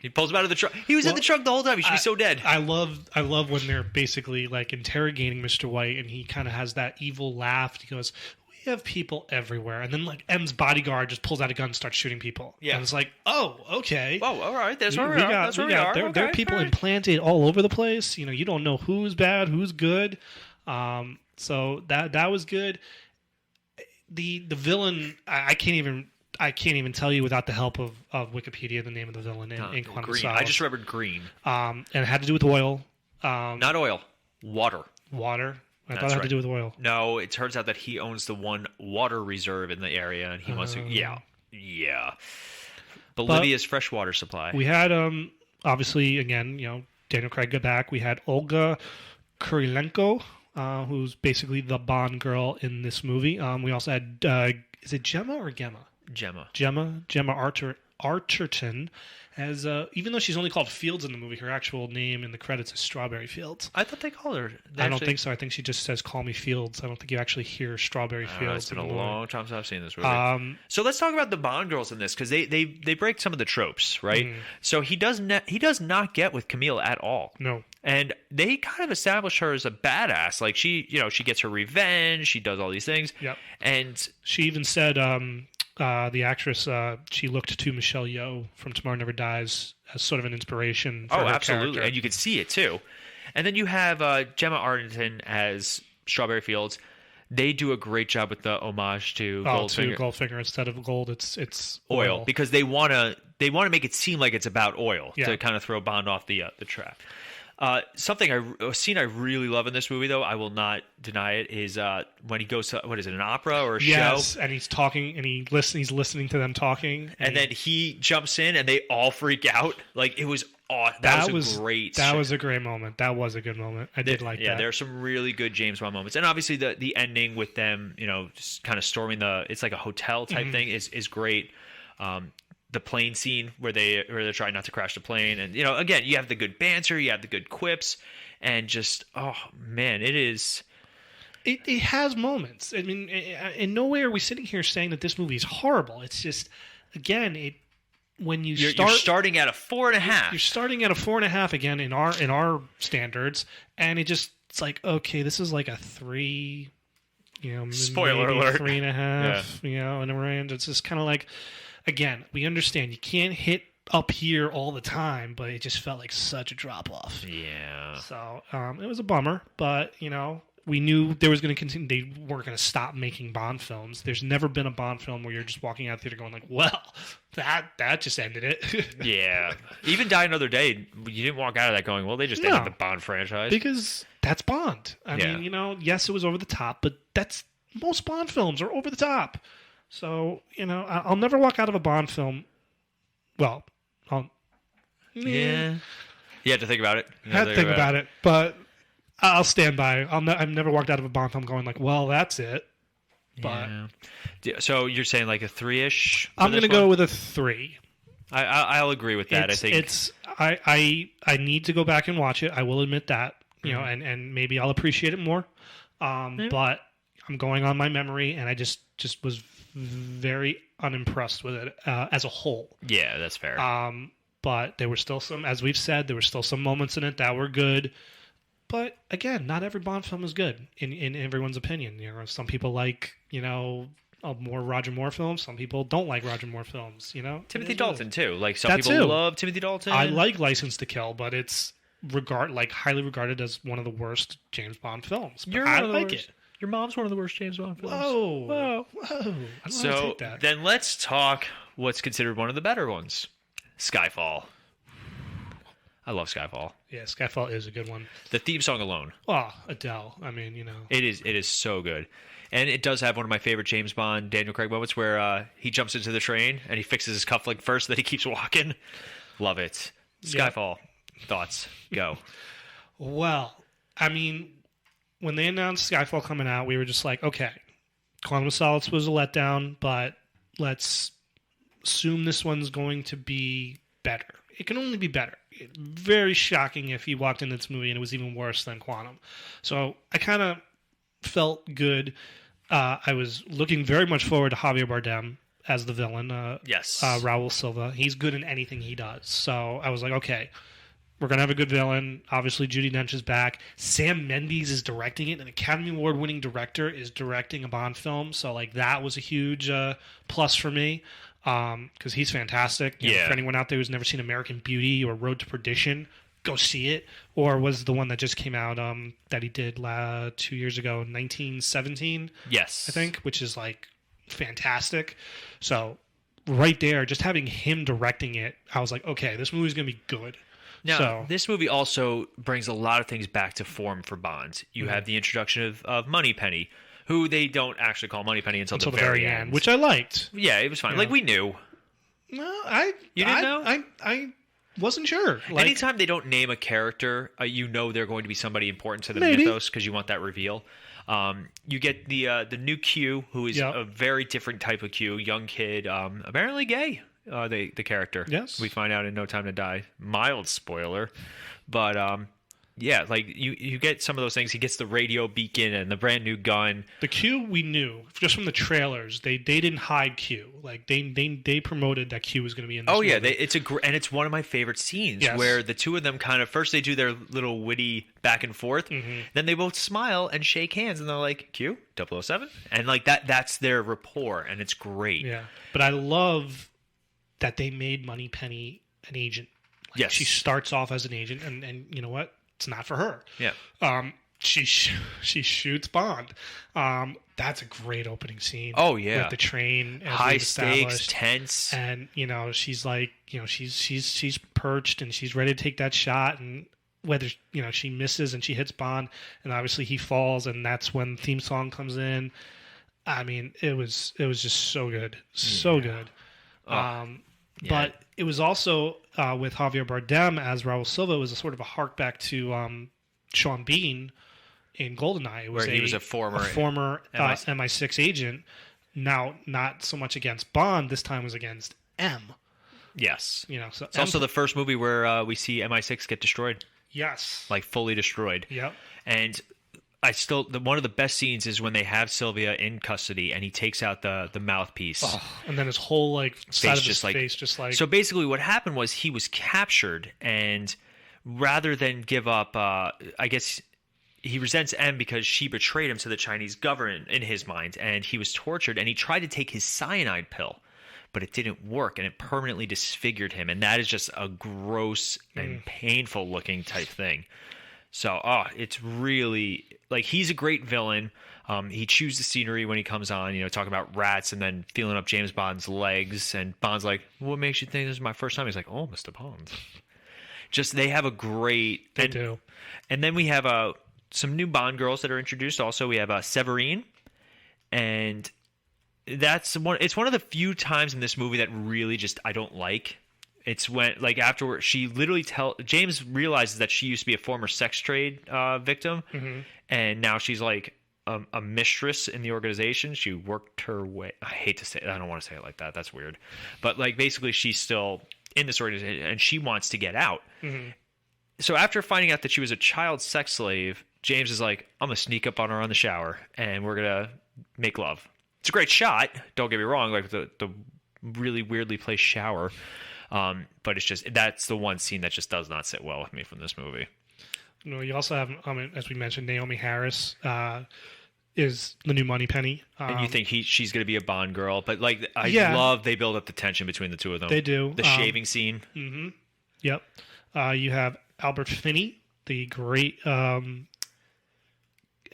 He pulls him out of the truck. He was in the truck the whole time. He should be so dead. I love when they're basically like interrogating Mr. White, and he kind of has that evil laugh. He goes, "We have people everywhere," and then like M's bodyguard just pulls out a gun and starts shooting people. Yeah, and it's like, oh, okay. Oh, all right. That's where we are. There are people implanted all over the place. You don't know who's bad, who's good. So that was good. The villain, I can't even tell you without the help of Wikipedia the name of the villain in Quantum Solace. I just remembered green. And it had to do with oil. Not oil. Water. Water? I thought it had to do with oil. No, it turns out that he owns the one water reserve in the area, and he wants to... Yeah. Bolivia's freshwater supply. We had, obviously, again, Daniel Craig got back. We had Olga Kurilenko, who's basically the Bond girl in this movie. We also had... is it Gemma or Gemma? Gemma Arterton, as even though she's only called Fields in the movie, her actual name in the credits is Strawberry Fields. I thought they called her. I don't think so. I think she just says "Call me Fields." I don't think you actually hear Strawberry Fields. It's been a long time since I've seen this movie. So let's talk about the Bond girls in this, because they break some of the tropes, right? Mm. So he does not get with Camille at all. No. And they kind of establish her as a badass. Like she gets her revenge. She does all these things. Yep. And she even said, the actress, she looked to Michelle Yeoh from Tomorrow Never Dies as sort of an inspiration for her absolutely. character. And you could see it too. And then you have Gemma Arterton as Strawberry Fields. They do a great job with the homage to Goldfinger. Goldfinger instead of gold, it's oil, because they want to make it seem like it's about oil, yeah. to kind of throw Bond off the track. A scene I really love in this movie, though, I will not deny it, is when he goes to, what is it, an opera or a show? Yes, and he's talking, and he's listening to them talking. And then he jumps in, and they all freak out. Like, it was awesome. That was a great moment. That was a good moment. I did like that. Yeah, there are some really good James Bond moments. And obviously the ending with them, just kind of storming it's like a hotel type thing is great. The plane scene where they're trying not to crash the plane, and again, you have the good banter, you have the good quips, and just it is. It has moments. I mean, in no way are we sitting here saying that this movie is horrible. It's just, again, when you're starting at a 4.5. You're starting at a 4.5 again in our standards, and it's like, okay, this is like a 3. Spoiler alert. 3.5. And around. It's just kind of like. Again, we understand you can't hit up here all the time, but it just felt like such a drop-off. Yeah. So it was a bummer, but, we knew there was going to continue. They weren't going to stop making Bond films. There's never been a Bond film where you're just walking out theater going like, well, that just ended it. Yeah. Even Die Another Day, you didn't walk out of that going, well, they just ended the Bond franchise. Because that's Bond. I mean, yes, it was over the top, but most Bond films are over the top. So, I'll never walk out of a Bond film. Well, yeah. You have to think about it. I have to think about it, but I'll stand by. I've never walked out of a Bond film going like, well, that's it. But so you're saying like a 3-ish? I'm going to go with a 3. I'll agree with that. I think I need to go back and watch it. I will admit that, and maybe I'll appreciate it more. But I'm going on my memory, and I just was very unimpressed with it as a whole. Yeah, that's fair. But there were still some, as we've said, there were still some moments in it that were good. But again, not every Bond film is good in everyone's opinion. Some people like, more Roger Moore films. Some people don't like Roger Moore films. Timothy Dalton too. Like some people love Timothy Dalton. I like License to Kill, but it's highly regarded as one of the worst James Bond films. I like it. Your mom's one of the worst James Bond films. Whoa. So then let's talk what's considered one of the better ones, Skyfall. I love Skyfall. Yeah, Skyfall is a good one. The theme song alone. Oh, Adele. I mean, It is so good. And it does have one of my favorite James Bond, Daniel Craig moments where he jumps into the train and he fixes his cufflink first, then he keeps walking. Love it. Skyfall. Thoughts? Go. Well, I mean, when they announced Skyfall coming out, we were just like, okay, Quantum of Solace was a letdown, but let's assume this one's going to be better. It can only be better. Very shocking if he walked into this movie and it was even worse than Quantum. So I kind of felt good. I was looking very much forward to Javier Bardem as the villain. Yes. Raul Silva. He's good in anything he does. So I was like, okay, we're going to have a good villain. Obviously, Judi Dench is back. Sam Mendes is directing it. An Academy Award-winning director is directing a Bond film. So, that was a huge plus for me because he's fantastic. For anyone out there who's never seen American Beauty or Road to Perdition, go see it. Or was the one that just came out that he did 2 years ago, 1917? Yes. I think, which is, fantastic. So, right there, just having him directing it, I was like, okay, this movie's going to be good. Now, this movie also brings a lot of things back to form for Bond. You have the introduction of Moneypenny, who they don't actually call Moneypenny until the very end. Which I liked. Yeah, it was fine. We knew. No, You didn't know? I wasn't sure. Anytime they don't name a character, they're going to be somebody important to the mythos because you want that reveal. You get the new Q, who is a very different type of Q, young kid, apparently gay. The character. Yes. We find out in No Time to Die. Mild spoiler. But, you get some of those things. He gets the radio beacon and the brand new gun. The Q we knew, just from the trailers. They didn't hide Q. They promoted that Q was going to be in this movie. And it's one of my favorite scenes where the two of them kind of, first they do their little witty back and forth, then they both smile and shake hands, and they're like, Q, 007? And, that's their rapport, and it's great. Yeah. But I love that they made Moneypenny an agent. Yes. She starts off as an agent, and you know what? It's not for her. Yeah. She shoots Bond. That's a great opening scene. Oh yeah. With the train, high stakes, tense, and she's she's perched and she's ready to take that shot, and whether she misses and she hits Bond, and obviously he falls, and that's when the theme song comes in. I mean, it was just so good, so good. But it was also with Javier Bardem as Raul Silva. It was a sort of a hark back to Sean Bean in GoldenEye. It was where he was a former MI6 agent. Now, not so much against Bond. This time was against M. Yes. So it's also the first movie where we see MI6 get destroyed. Yes. Like fully destroyed. Yep. And one of the best scenes is when they have Sylvia in custody and he takes out the mouthpiece. Oh, and then his whole side of his face just like. So basically what happened was he was captured, and rather than give up, I guess he resents M because she betrayed him to the Chinese government in his mind, and he was tortured, and he tried to take his cyanide pill, but it didn't work, and it permanently disfigured him, and that is just a gross and painful looking type thing. So, it's really he's a great villain. He chews the scenery when he comes on, talking about rats and then feeling up James Bond's legs, and Bond's like, "What makes you think this is my first time?" He's like, "Oh, Mr. Bond." Just they have a great. They do. And then we have some new Bond girls that are introduced. Also, we have Severine, and it's one of the few times in this movie that really just I don't like. It's when afterward she literally James realizes that she used to be a former sex trade victim, and now she's like a mistress in the organization. She worked her way. I hate to say it. I don't want to say it like that. That's weird. But basically she's still in this organization and she wants to get out. So after finding out that she was a child sex slave, James is like, "I'm gonna sneak up on her on the shower and we're gonna make love." It's a great shot. Don't get me wrong. The really weirdly placed shower. But it's just that's the one scene that just does not sit well with me from this movie. You also have, as we mentioned, Naomi Harris is the new Moneypenny. And you think she's going to be a Bond girl, but I love they build up the tension between the two of them. They do. The shaving scene. Mm-hmm. Yep. You have Albert Finney, the great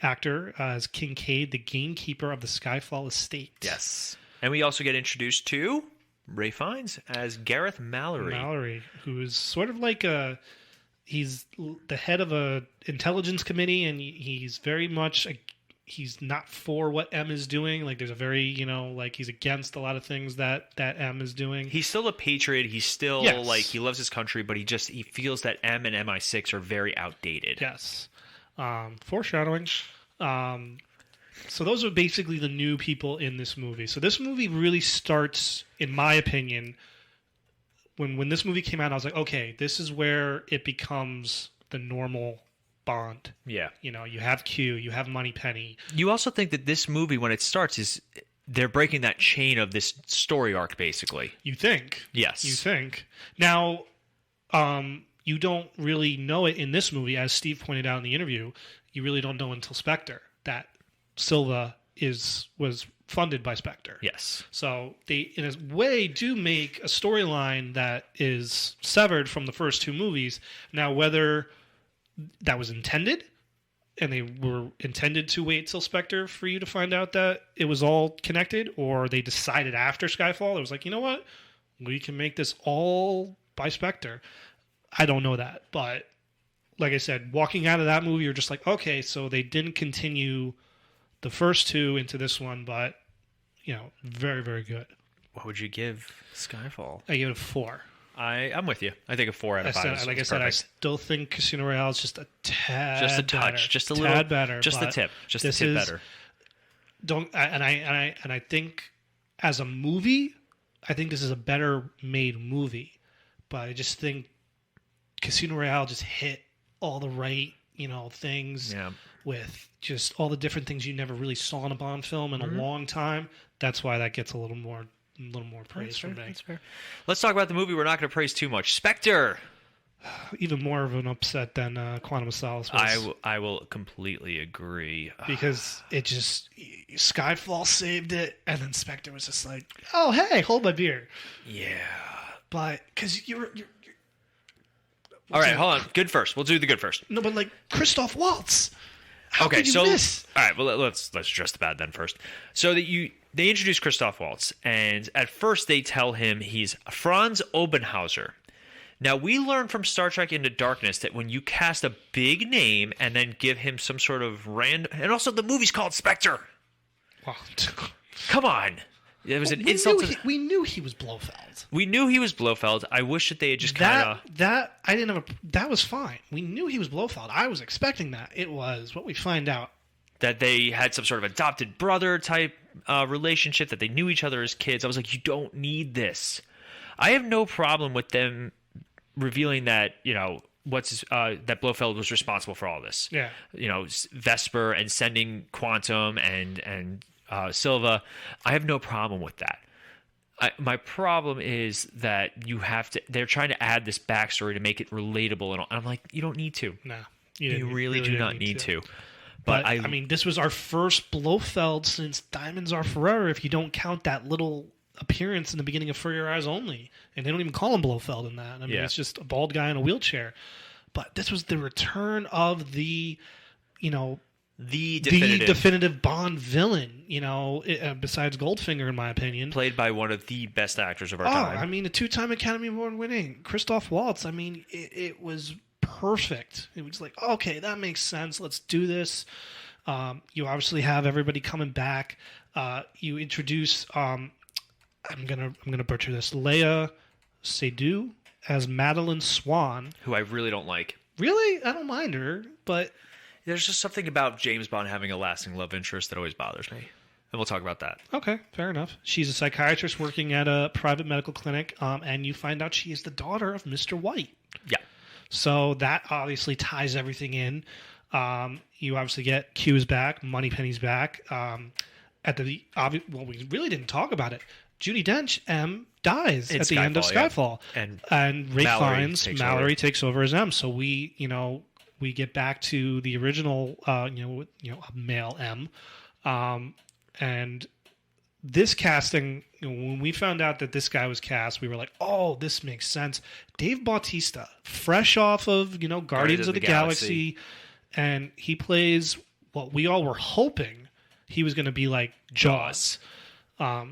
actor, as Kincaid, the gamekeeper of the Skyfall estate. Yes. And we also get introduced to Ray Fiennes as Gareth Mallory. Mallory, who is sort of he's the head of a intelligence committee, and he's very much he's not for what M is doing. There's a very he's against a lot of things that M is doing. He's still a patriot. He's still he loves his country, but he feels that M and MI6 are very outdated. Yes. Foreshadowing. So those are basically the new people in this movie. So this movie really starts, in my opinion, when this movie came out, I was like, okay, this is where it becomes the normal Bond. Yeah. You have Q, you have Moneypenny. You also think that this movie, when it starts, is they're breaking that chain of this story arc, basically. You think. Yes. You think. Now, you don't really know it in this movie, as Steve pointed out in the interview. You really don't know until Spectre that Silva was funded by Spectre. Yes. So they, in a way, do make a storyline that is severed from the first two movies. Now, whether that was intended, and they were intended to wait till Spectre for you to find out that it was all connected, or they decided after Skyfall, it was like, you know what? We can make this all by Spectre. I don't know that. But like I said, walking out of that movie, you're just like, okay, so they didn't continue the first two into this one, but very, very good. What would you give Skyfall? I give it a 4. I'm with you. I think a 4 out of 5. Like I said, I still think Casino Royale is just a tad, just a touch, better, just a little tad better, just a tip, just a tip better. I think as a movie, I think this is a better made movie, but I just think Casino Royale just hit all the right things. Yeah. With just all the different things you never really saw in a Bond film in a long time. That's why that gets a little more praise from me. That's fair. Let's talk about the movie we're not going to praise too much. Spectre. Even more of an upset than Quantum of Solace was. I will completely agree. Because it just Skyfall saved it, and then Spectre was just like, oh hey, hold my beer. Yeah. But because you're all right, hold on. Good first. We'll do the good first. No, but Christoph Waltz. How okay, could you so miss? All right, well let's address the bad then first. So they introduce Christoph Waltz, and at first they tell him he's Franz Obenhauser. Now, we learned from Star Trek Into Darkness that when you cast a big name and then give him some sort of random... And also, the movie's called Spectre. Wow. Come on. It was an insult to... We knew he was Blofeld. We knew he was Blofeld. I wish that they had just kind of... That was fine. We knew he was Blofeld. I was expecting that. It was what we find out. That they had some sort of adopted brother type relationship, that they knew each other as kids. I was like, you don't need this. I have no problem with them revealing that, that Blofeld was responsible for all this. Yeah. Vesper and sending Quantum and Silva. I have no problem with that. My problem is that they're trying to add this backstory to make it relatable. And I'm like, you don't need to. No. You really do not need to. But I mean, this was our first Blofeld since Diamonds Are Forever, if you don't count that little appearance in the beginning of For Your Eyes Only. And they don't even call him Blofeld in that. I mean, It's just a bald guy in a wheelchair. But this was the return of the definitive Bond villain, besides Goldfinger, in my opinion. Played by one of the best actors of our time. I mean, a 2-time Academy Award winning Christoph Waltz. I mean, it was perfect. It was like, okay, that makes sense. Let's do this. You obviously have everybody coming back. You introduce, I'm gonna butcher this, Léa Seydoux as Madeline Swan, who I really don't like. Really? I don't mind her, but there's just something about James Bond having a lasting love interest that always bothers me. And we'll talk about that. Okay, fair enough. She's a psychiatrist working at a private medical clinic, and you find out she is the daughter of Mr. White. Yeah. So that obviously ties everything in. You obviously get Q's back, Moneypenny's back. We really didn't talk about it. Judi Dench, M, dies at the end of Skyfall. Yeah. And Ray Mallory takes over as M. So we get back to the original, male M. And this casting, when we found out that this guy was cast, we were like, oh, this makes sense. Dave Bautista, fresh off of, Guardians of the Galaxy. And he plays what we all were hoping he was going to be like Jaws.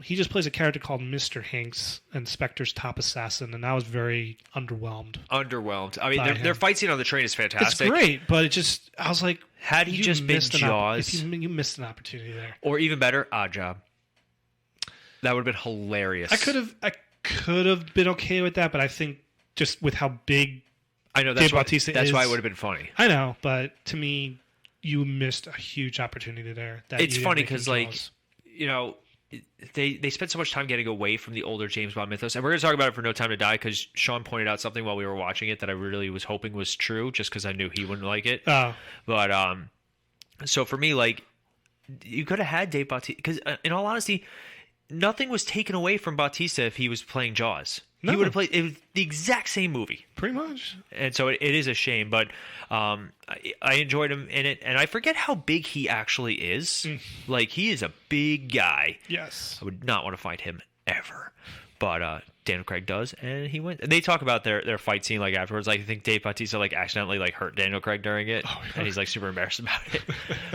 He just plays a character called Mr. Hanks and Spectre's top assassin, and I was very underwhelmed. I mean, their fight scene on the train is fantastic. It's great, but I was like, had he just been Jaws, you missed an opportunity there. Or even better, Odd Job. That would have been hilarious. I could have been okay with that, but I think just with how big Dave Bautista is, that's why it would have been funny. I know, but to me, you missed a huge opportunity there. It's funny because, they spent so much time getting away from the older James Bond mythos, and we're going to talk about it for No Time to Die because Sean pointed out something while we were watching it that I really was hoping was true, just because I knew he wouldn't like it. Oh. But so for me, you could have had Dave Bautista, because in all honesty, nothing was taken away from Bautista if he was playing Jaws. No. He would have played it was the exact same movie, pretty much. And so it is a shame, but I enjoyed him in it, and I forget how big he actually is. He is a big guy. Yes, I would not want to fight him ever, but Daniel Craig does, and he went. And they talk about their fight scene afterwards. I think Dave Bautista accidentally hurt Daniel Craig during it, and he's super embarrassed about it.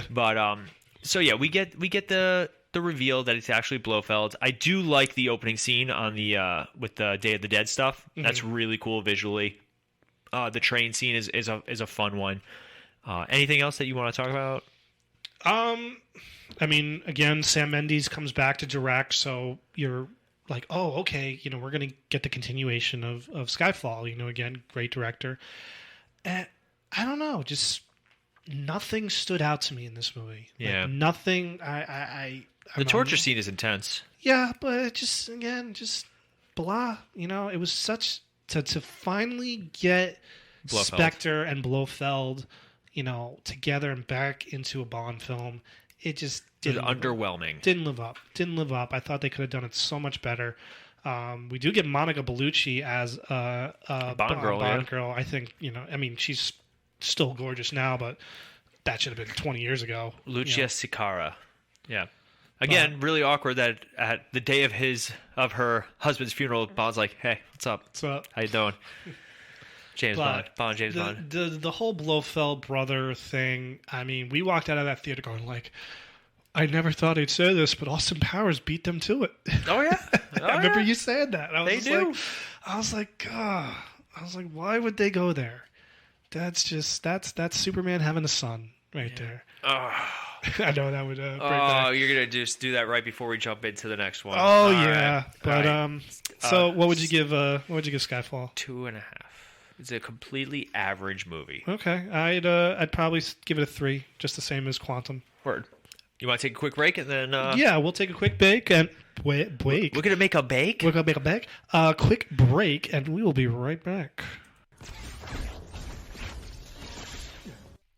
But so yeah, we get the reveal that it's actually Blofeld. I do like the opening scene on the with the Day of the Dead stuff. Mm-hmm. That's really cool visually. The train scene is a fun one. Anything else that you want to talk about? I mean, again, Sam Mendes comes back to direct, so you're like, oh, okay, we're gonna get the continuation of Skyfall. Again, great director. And I don't know, just nothing stood out to me in this movie. Yeah, nothing. The torture scene is intense. Yeah, but just blah. It was such to finally get Blofeld. Spectre and Blofeld, together and back into a Bond film. It just didn't. Underwhelming. Didn't live up. I thought they could have done it so much better. We do get Monica Bellucci as a Bond girl. I think she's still gorgeous now, but that should have been 20 years ago. Lucia Sicara. Yeah. Again, really awkward that at the day of her husband's funeral, Bond's like, "Hey, what's up? What's up? How you doing?" James Bond. The whole Blofeld brother thing. I mean, we walked out of that theater going I never thought he'd say this, but Austin Powers beat them to it. Oh yeah, I remember you saying that. They do. I was like, I was like, why would they go there? That's Superman having a son there. I know that would bring back. You're gonna just do that right before we jump into the next one. Oh yeah, right. But so what would you give? What would you give Skyfall? 2.5. It's a completely average movie. Okay, I'd probably give it a 3, just the same as Quantum. Word. You want to take a quick break and then? Yeah, we'll take a quick break and break. We're gonna make a bake. We're gonna make a bake. Quick break, and we will be right back.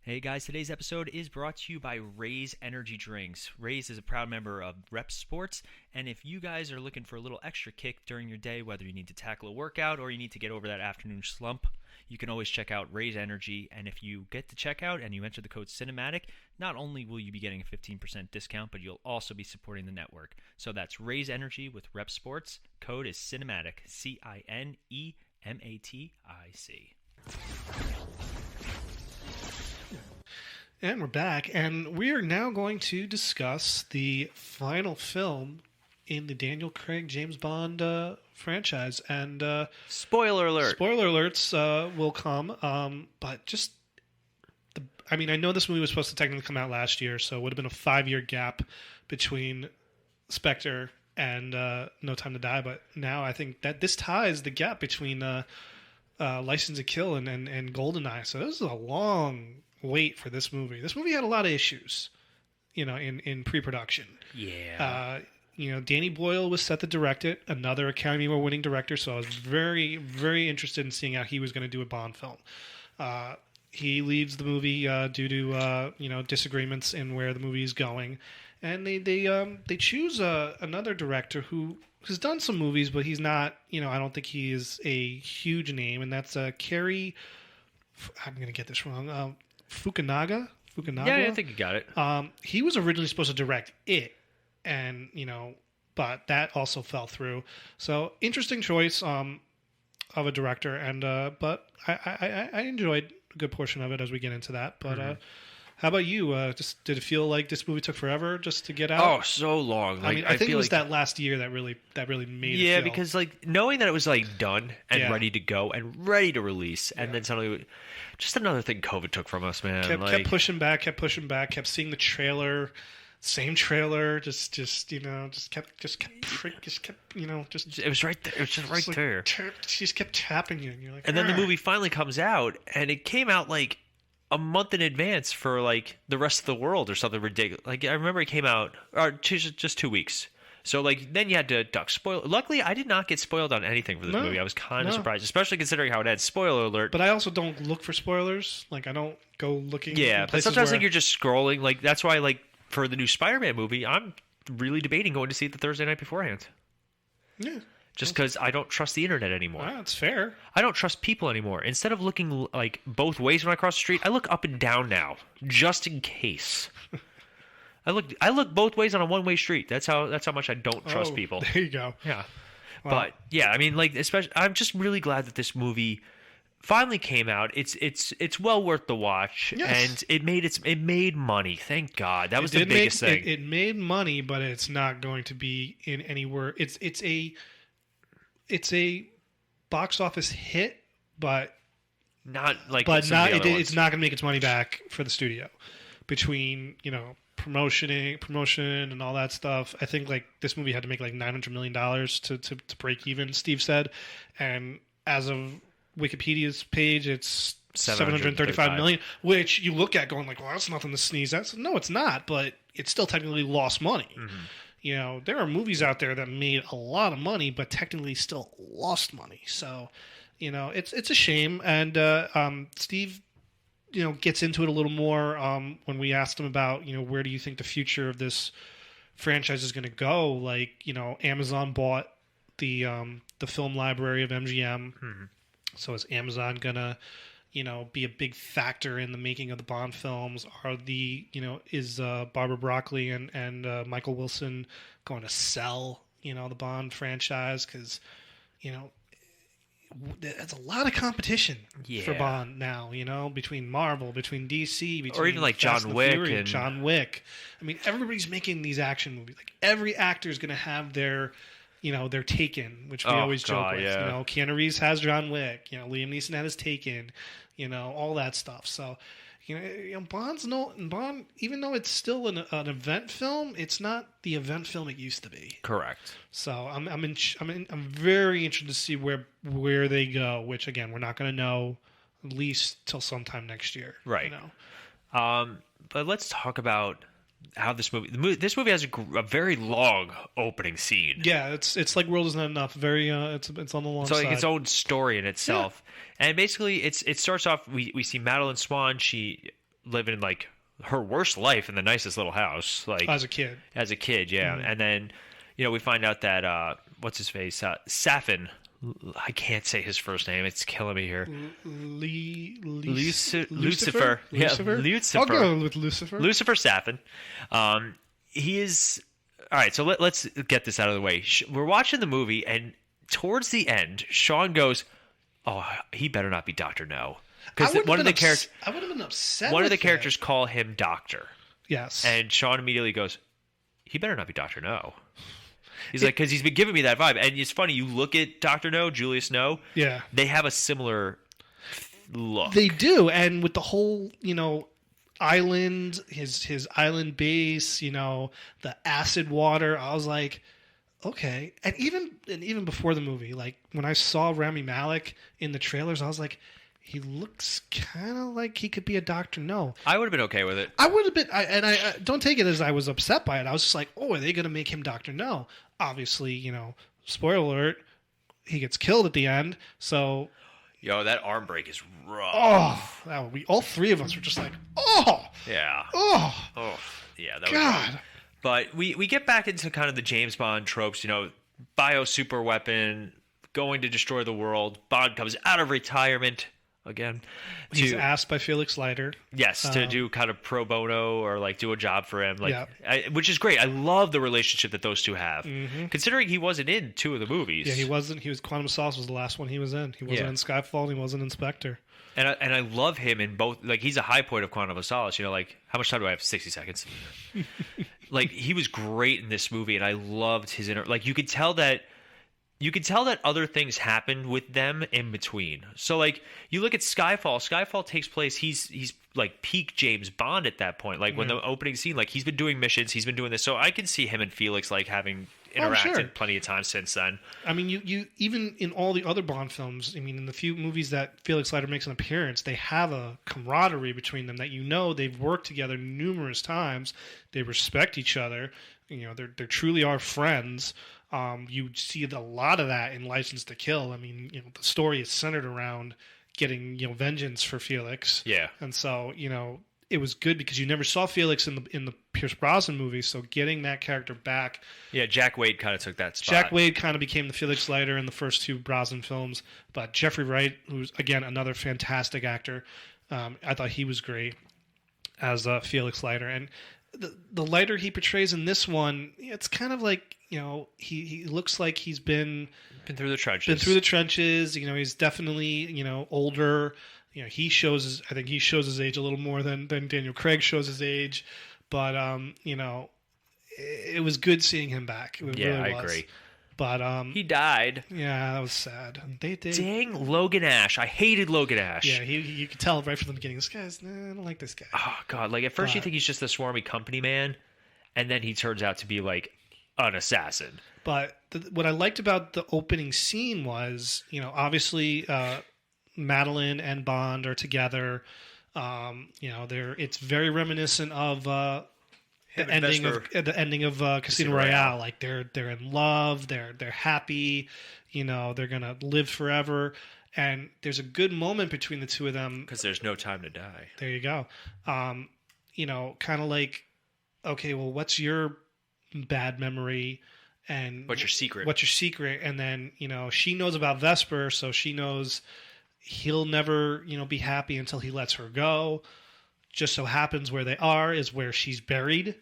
Hey guys, today's episode is brought to you by Raise Energy Drinks. Raise is a proud member of Rep Sports, and if you guys are looking for a little extra kick during your day, whether you need to tackle a workout or you need to get over that afternoon slump, you can always check out Raise Energy, and if you get to checkout and you enter the code CINEMATIC, not only will you be getting a 15% discount, but you'll also be supporting the network. So that's Raise Energy with Rep Sports. Code is CINEMATIC, CINEMATIC. And we're back, and we are now going to discuss the final film in the Daniel Craig James Bond franchise. And spoiler alert! Spoiler alerts will come, but just I know this movie was supposed to technically come out last year, so it would have been a 5-year gap between Spectre and No Time to Die. But now I think that this ties the gap between License to Kill and GoldenEye. So this is a long wait for this movie. This movie had a lot of issues, in pre-production. Yeah. Danny Boyle was set to direct it, another Academy Award-winning director, so I was very, very interested in seeing how he was going to do a Bond film. He leaves the movie due to disagreements in where the movie is going, and they choose another director who has done some movies, but he's not. I don't think he is a huge name, and that's Cary. I'm going to get this wrong. Fukunaga. Yeah, I think you got it. He was originally supposed to direct it, and but that also fell through. So interesting choice of a director, and but I enjoyed a good portion of it as we get into that. But how about you? Just did it feel like this movie took forever just to get out? Oh, so long. I think it was that last year that really made it. Yeah, because knowing that it was done and ready to go and ready to release, and then suddenly, just another thing COVID took from us, man. Kept pushing back, kept seeing the trailer, same trailer, It was right there. It was just right there. She just kept tapping you, and you're like. And then the movie finally comes out, and it came out a month in advance for the rest of the world or something ridiculous. I remember it came out just 2 weeks. So then you had to duck spoil. Luckily, I did not get spoiled on anything for this movie. I was kind of surprised, especially considering how it had spoiler alert. But I also don't look for spoilers. I don't go looking. Yeah, but sometimes you're just scrolling. That's why for the new Spider-Man movie, I'm really debating going to see it the Thursday night beforehand. Yeah. Just because I don't trust the internet anymore. That's fair. I don't trust people anymore. Instead of looking both ways when I cross the street, I look up and down now, just in case. I look both ways on a one-way street. That's how much I don't trust people. There you go. Yeah. Wow. But yeah, especially I'm just really glad that this movie finally came out. It's well worth the watch, yes. And it made money. Thank God. That was the biggest thing. It made money, but it's not going to be in anywhere. It's a box office hit, but not it's not going to make its money back for the studio. Between promotion and all that stuff, I think this movie had to make $900 million to break even. Steve said, and as of Wikipedia's page, it's 735 million, which you look at going well, that's nothing to sneeze at. No, it's not, but it's still technically lost money. Mm-hmm. There are movies out there that made a lot of money, but technically still lost money. So, it's a shame. And Steve, gets into it a little more when we asked him about, where do you think the future of this franchise is going to go? Amazon bought the film library of MGM. Mm-hmm. So is Amazon going to, be a big factor in the making of the Bond films? Is Barbara Broccoli and Michael Wilson going to sell, the Bond franchise? Because, there's a lot of competition for Bond now, between Marvel, between DC, or even John Wick John Wick. Everybody's making these action movies. Every actor is going to have their, they're Taken, which we always joke with. Yeah. Keanu Reeves has John Wick. Liam Neeson had his Taken. All that stuff. So, Bond, even though it's still an event film, it's not the event film it used to be. Correct. So I'm very interested to see where they go. Which again, we're not going to know at least till sometime next year. Right. But let's talk about how this movie has a very long opening scene. Yeah, it's like World Is Not Enough. Very it's on the long side. It's like its own story in itself. Yeah. And basically it starts off we see Madeline Swan, she living like her worst life in the nicest little house, like as a kid. Yeah. Mm-hmm. And then we find out that what's his face? Safin, I can't say his first name. It's killing me here. Lucifer. Yeah, Lucifer. I'll go with Lucifer. Lucifer Safin. He is... All right, so let's get this out of the way. We're watching the movie, and towards the end, Sean goes, "Oh, he better not be Dr. No." Because one of the characters... I would have been upset. One of the characters call him Doctor. Yes. And Sean immediately goes, "He better not be Dr. No." He's like, because he's been giving me that vibe. And it's funny, you look at Dr. No, Julius No. Yeah. They have a similar look. They do. And with the whole, island, his island base, the acid water, I was like, okay. And even before the movie, like when I saw Rami Malek in the trailers, I was like, he looks kind of like he could be a Dr. No. I would have been okay with it. I would have been, I don't take it as I was upset by it. I was just like, oh, are they going to make him Dr. No? Obviously, spoiler alert, he gets killed at the end. So, that arm break is rough. Oh, all three of us were just like, oh, yeah, yeah, that was God. Rough. But we get back into kind of the James Bond tropes, bio super weapon going to destroy the world. Bond comes out of retirement. Again, he's asked by Felix Leiter. Yes, to do kind of pro bono or like do a job for him, which is great. I love the relationship that those two have. Mm-hmm. Considering he wasn't in two of the movies. Yeah, he wasn't. He was Quantum of Solace was the last one he was in. He wasn't in Skyfall. And he wasn't in Spectre. And I love him in both. Like he's a high point of Quantum of Solace. Like how much time do I have? 60 seconds. Like he was great in this movie, and I loved his inner. Like you could tell that other things happened with them in between. So like you look at Skyfall. Skyfall takes place. He's like peak James Bond at that point. Like when the opening scene, like he's been doing missions. He's been doing this. So I can see him and Felix like having interacted plenty of times since then. I mean, you even in all the other Bond films. I mean, in the few movies that Felix Leiter makes an appearance, they have a camaraderie between them that they've worked together numerous times. They respect each other. They truly are friends. You see a lot of that in License to Kill. I mean, the story is centered around getting vengeance for Felix. Yeah, and so it was good because you never saw Felix in the Pierce Brosnan movies. So getting that character back, Jack Wade kind of took that spot. Jack Wade kind of became the Felix Leiter in the first two Brosnan films. But Jeffrey Wright, who's again another fantastic actor, I thought he was great as Felix Leiter. And the Leiter he portrays in this one, it's kind of like he looks like he's been through the trenches. He's definitely older. He shows I think he shows his age a little more than Daniel Craig shows his age, but it was good seeing him back. It really I was. agree. But he died. Yeah, that was sad. They did. Dang, Logan Ash. I hated Logan Ash. Yeah, you could tell right from the beginning. This guy's, I don't like this guy. Oh God! Like at first you think he's just a swarmy company man, and then he turns out to be like an assassin. But what I liked about the opening scene was, obviously Madeline and Bond are together. It's very reminiscent of the ending of Casino Royale. Like they're in love, they're happy, they're gonna live forever, and there's a good moment between the two of them because there's no time to die. There you go. Kind of like, okay, well, what's your bad memory? And what's your secret? And then she knows about Vesper, so she knows he'll never be happy until he lets her go. Just so happens where they are is where she's buried.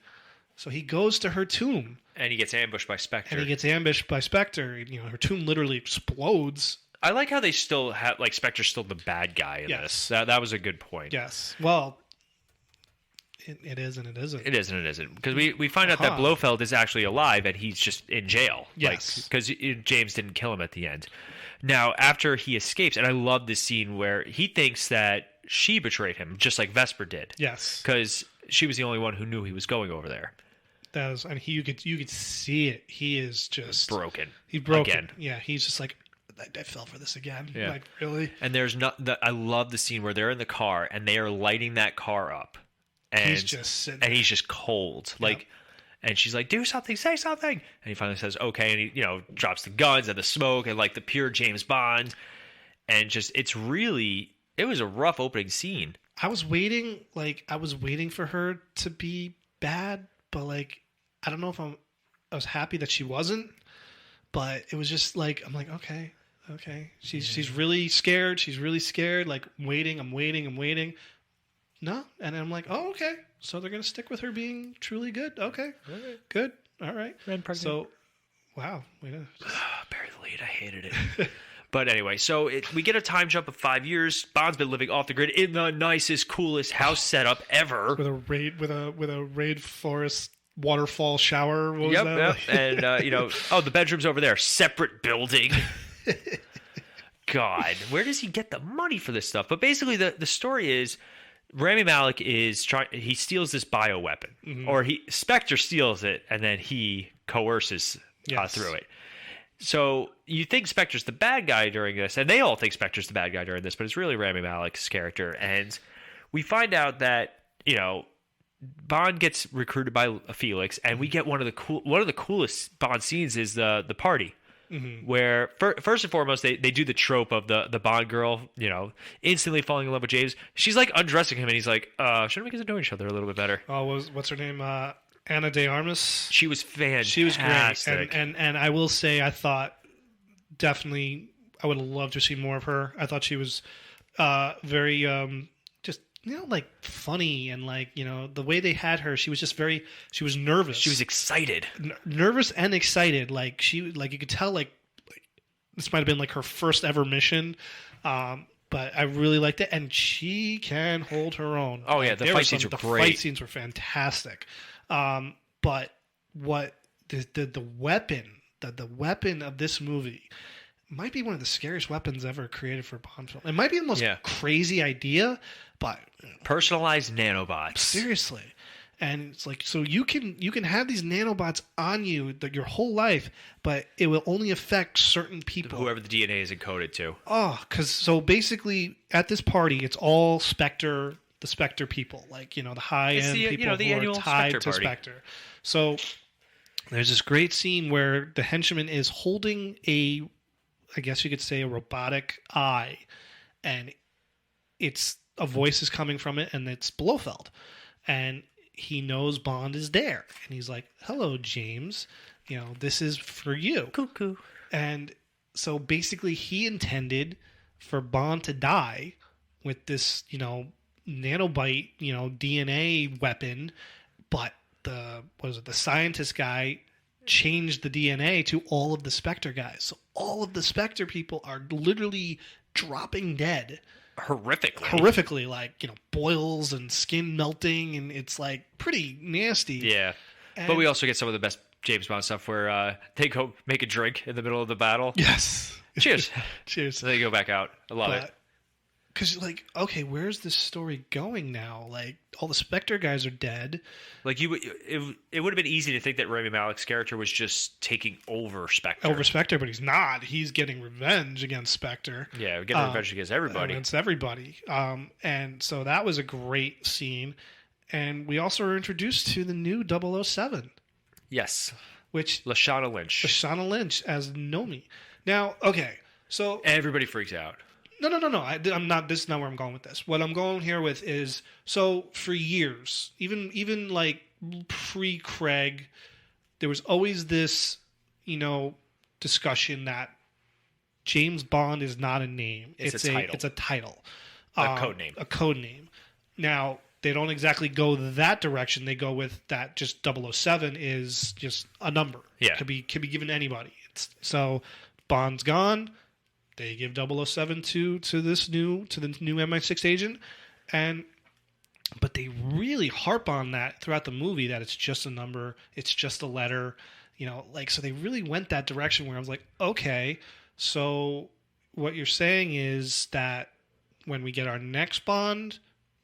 So he goes to her tomb. And he gets ambushed by Spectre. Her tomb literally explodes. I like how they still have, like, Spectre's still the bad guy in this. That was a good point. Yes. Well, it is and it isn't. It is and it isn't. Because we find out that Blofeld is actually alive and he's just in jail. Yes. Because James didn't kill him at the end. Now, after he escapes, and I love this scene where he thinks that she betrayed him, just like Vesper did. Yes. Because she was the only one who knew he was going over there. And you could see it. He is just broken. He's broken. Again. Yeah, he's just like, I fell for this again. Yeah. Like, really? And I love the scene where they're in the car and they are lighting that car up. And he's just sitting there. And he's just cold. Like, and she's like, do something, say something. And he finally says, okay. And he, drops the guns and the smoke and like the pure James Bond. And just, it was a rough opening scene. I was waiting for her to be bad, but like, I don't know if I was happy that she wasn't, but it was just like, I'm like, okay. She's really scared. She's really scared. Like, I'm waiting. No. And I'm like, oh, okay. So they're going to stick with her being truly good. Okay. Right. Good. All right. And pregnant. So, wow. Bury the lead. I hated it. But anyway, so we get a time jump of 5 years. Bond's been living off the grid in the nicest, coolest house setup ever. With a raid forest waterfall shower. What was Yep. that? And the bedroom's over there, separate building. God, where does he get the money for this stuff? But basically, the story is Rami Malek he steals this bioweapon, or Spectre steals it, and then he coerces through it. So you think Spectre's the bad guy during this, and they all think Spectre's the bad guy during this, but it's really Rami Malek's character. And we find out that Bond gets recruited by Felix, and we get one of the coolest Bond scenes is the party. Mm-hmm. Where first and foremost they do the trope of the Bond girl, instantly falling in love with James. She's like undressing him, and he's like, "Shouldn't we get to know each other a little bit better?" Oh, what's her name? Anna de Armas. She was fantastic. She was great, and I will say, I thought definitely I would have loved to see more of her. I thought she was very just like funny, and like the way they had her, she was just she was nervous. She was excited, nervous and excited. Like you could tell like this might have been like her first ever mission. But I really liked it, and she can hold her own. Oh yeah, the fight scenes were great. The fight scenes were fantastic. But what the weapon of this movie might be one of the scariest weapons ever created for a Bond film. It might be the most crazy idea, but personalized nanobots. Seriously. And it's like, so you can have these nanobots on you your whole life, but it will only affect certain people. Whoever the DNA is encoded to. Oh, so basically at this party, it's all Spectre, the Spectre people, like, the high-end people the who are tied to Spectre. So there's this great scene where the henchman is holding I guess you could say a robotic eye, and a voice is coming from it, and it's Blofeld. And he knows Bond is there, and he's like, "Hello, James. This is for you." Cuckoo. And so basically, he intended for Bond to die with this, nanobite, DNA weapon, but the scientist guy changed the DNA to all of the Spectre guys. So all of the Spectre people are literally dropping dead. Horrifically, like, boils and skin melting, and it's like pretty nasty. Yeah. But we also get some of the best James Bond stuff where they go make a drink in the middle of the battle. Yes. Cheers. Cheers. So they go back out. I love it. Because, like, okay, where's this story going now? Like, all the Spectre guys are dead. Like, it would have been easy to think that Rami Malek's character was just taking over Spectre. But he's not. He's getting revenge against Spectre. Yeah, getting revenge against everybody. And so that was a great scene. And we also were introduced to the new 007. Yes. Which... Lashana Lynch as Nomi. Now, okay, so... Everybody freaks out. No. I'm not. This is not where I'm going with this. What I'm going here with is, so for years, even like pre-Craig, there was always this, discussion that James Bond is not a name. It's a title. It's a title. A code name. A code name. Now, they don't exactly go that direction. They go with that. Just 007 is just a number. Yeah, could be given to anybody. So Bond's gone. They give 007 to the new MI6 agent, and But they really harp on that throughout the movie, that it's just a number, it's just a letter, so they really went that direction where I was like, okay, so what you're saying is that when we get our next Bond,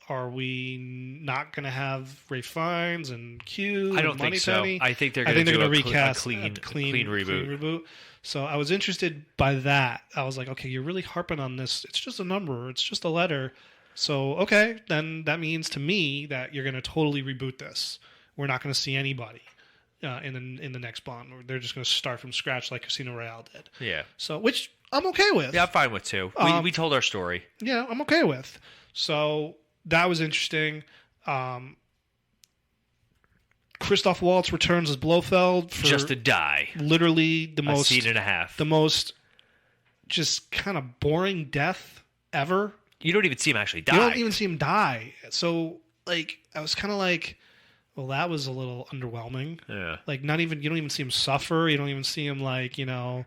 are we not going to have Ralph Fiennes and Q? I don't think so. I think they're going to do a recast, clean reboot. So I was interested by that. I was like, okay, you're really harping on this. It's just a number. It's just a letter. So, okay, then that means to me that you're going to totally reboot this. We're not going to see anybody in the next Bond. They're just going to start from scratch like Casino Royale did. Yeah. So, which I'm okay with. Yeah, I'm fine with too. We told our story. Yeah, I'm okay with. So that was interesting. Christoph Waltz returns as Blofeld for just to die. Literally the most scene and a half. The most just kind of boring death ever. You don't even see him actually die. You don't even see him die. So I was kind of like, well, that was a little underwhelming. Yeah. You don't even see him suffer. You don't even see him Don't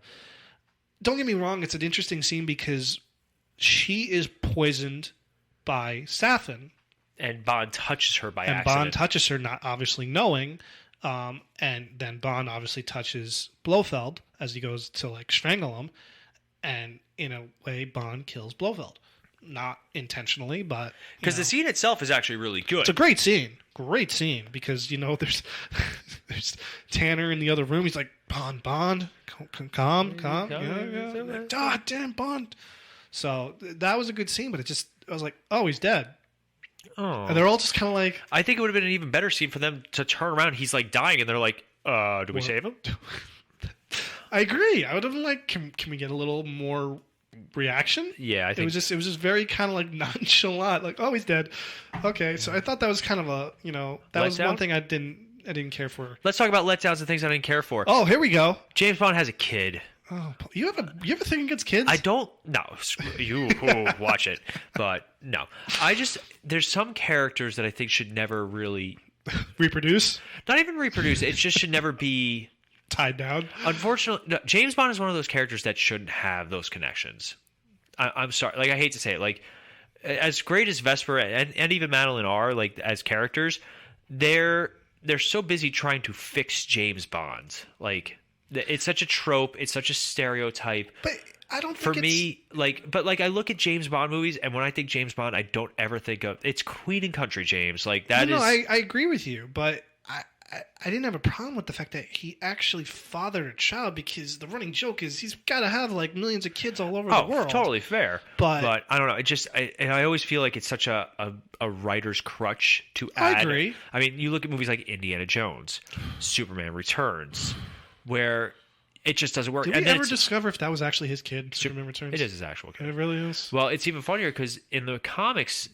get me wrong, it's an interesting scene because she is poisoned by Safin. And Bond touches her by accident. And Bond touches her, not obviously knowing. And then Bond obviously touches Blofeld as he goes to strangle him. And in a way, Bond kills Blofeld. Not intentionally, but... Because the scene itself is actually really good. It's a great scene. Great scene. Because, there's Tanner in the other room. He's like, Bond, calm. Yeah. God damn, Bond. So that was a good scene, but I was like, oh, he's dead. Oh. And they're all just kind of like... I think it would have been an even better scene for them to turn around. He's dying, and they're like, do we save him? I agree. I would have been like, can we get a little more reaction? Yeah, I think it was just very kind of nonchalant, oh, he's dead. Okay, so I thought that was kind of a that was one thing I didn't care for. Let's talk about letdowns and things I didn't care for. Oh, here we go. James Bond has a kid. Oh, you have a thing against kids? I don't. No, you watch it, but no. There's some characters that I think should never really reproduce. Not even reproduce. It just should never be tied down. Unfortunately, no, James Bond is one of those characters that shouldn't have those connections. I'm sorry. I hate to say it. As great as Vesper and even Madeline are, as characters, they're so busy trying to fix James Bond. It's such a trope. It's such a stereotype. But I don't think I look at James Bond movies, and when I think James Bond, I don't ever think of it's Queen and Country James. I agree with you, but I didn't have a problem with the fact that he actually fathered a child, because the running joke is he's got to have millions of kids all over the world. Totally fair. But I don't know. I always feel like it's such a writer's crutch to add. I agree. I mean, you look at movies like Indiana Jones, Superman Returns, where it just doesn't work. Did we ever discover if that was actually his kid, Superman Returns? It is his actual kid. It really is? Well, it's even funnier because in the comics,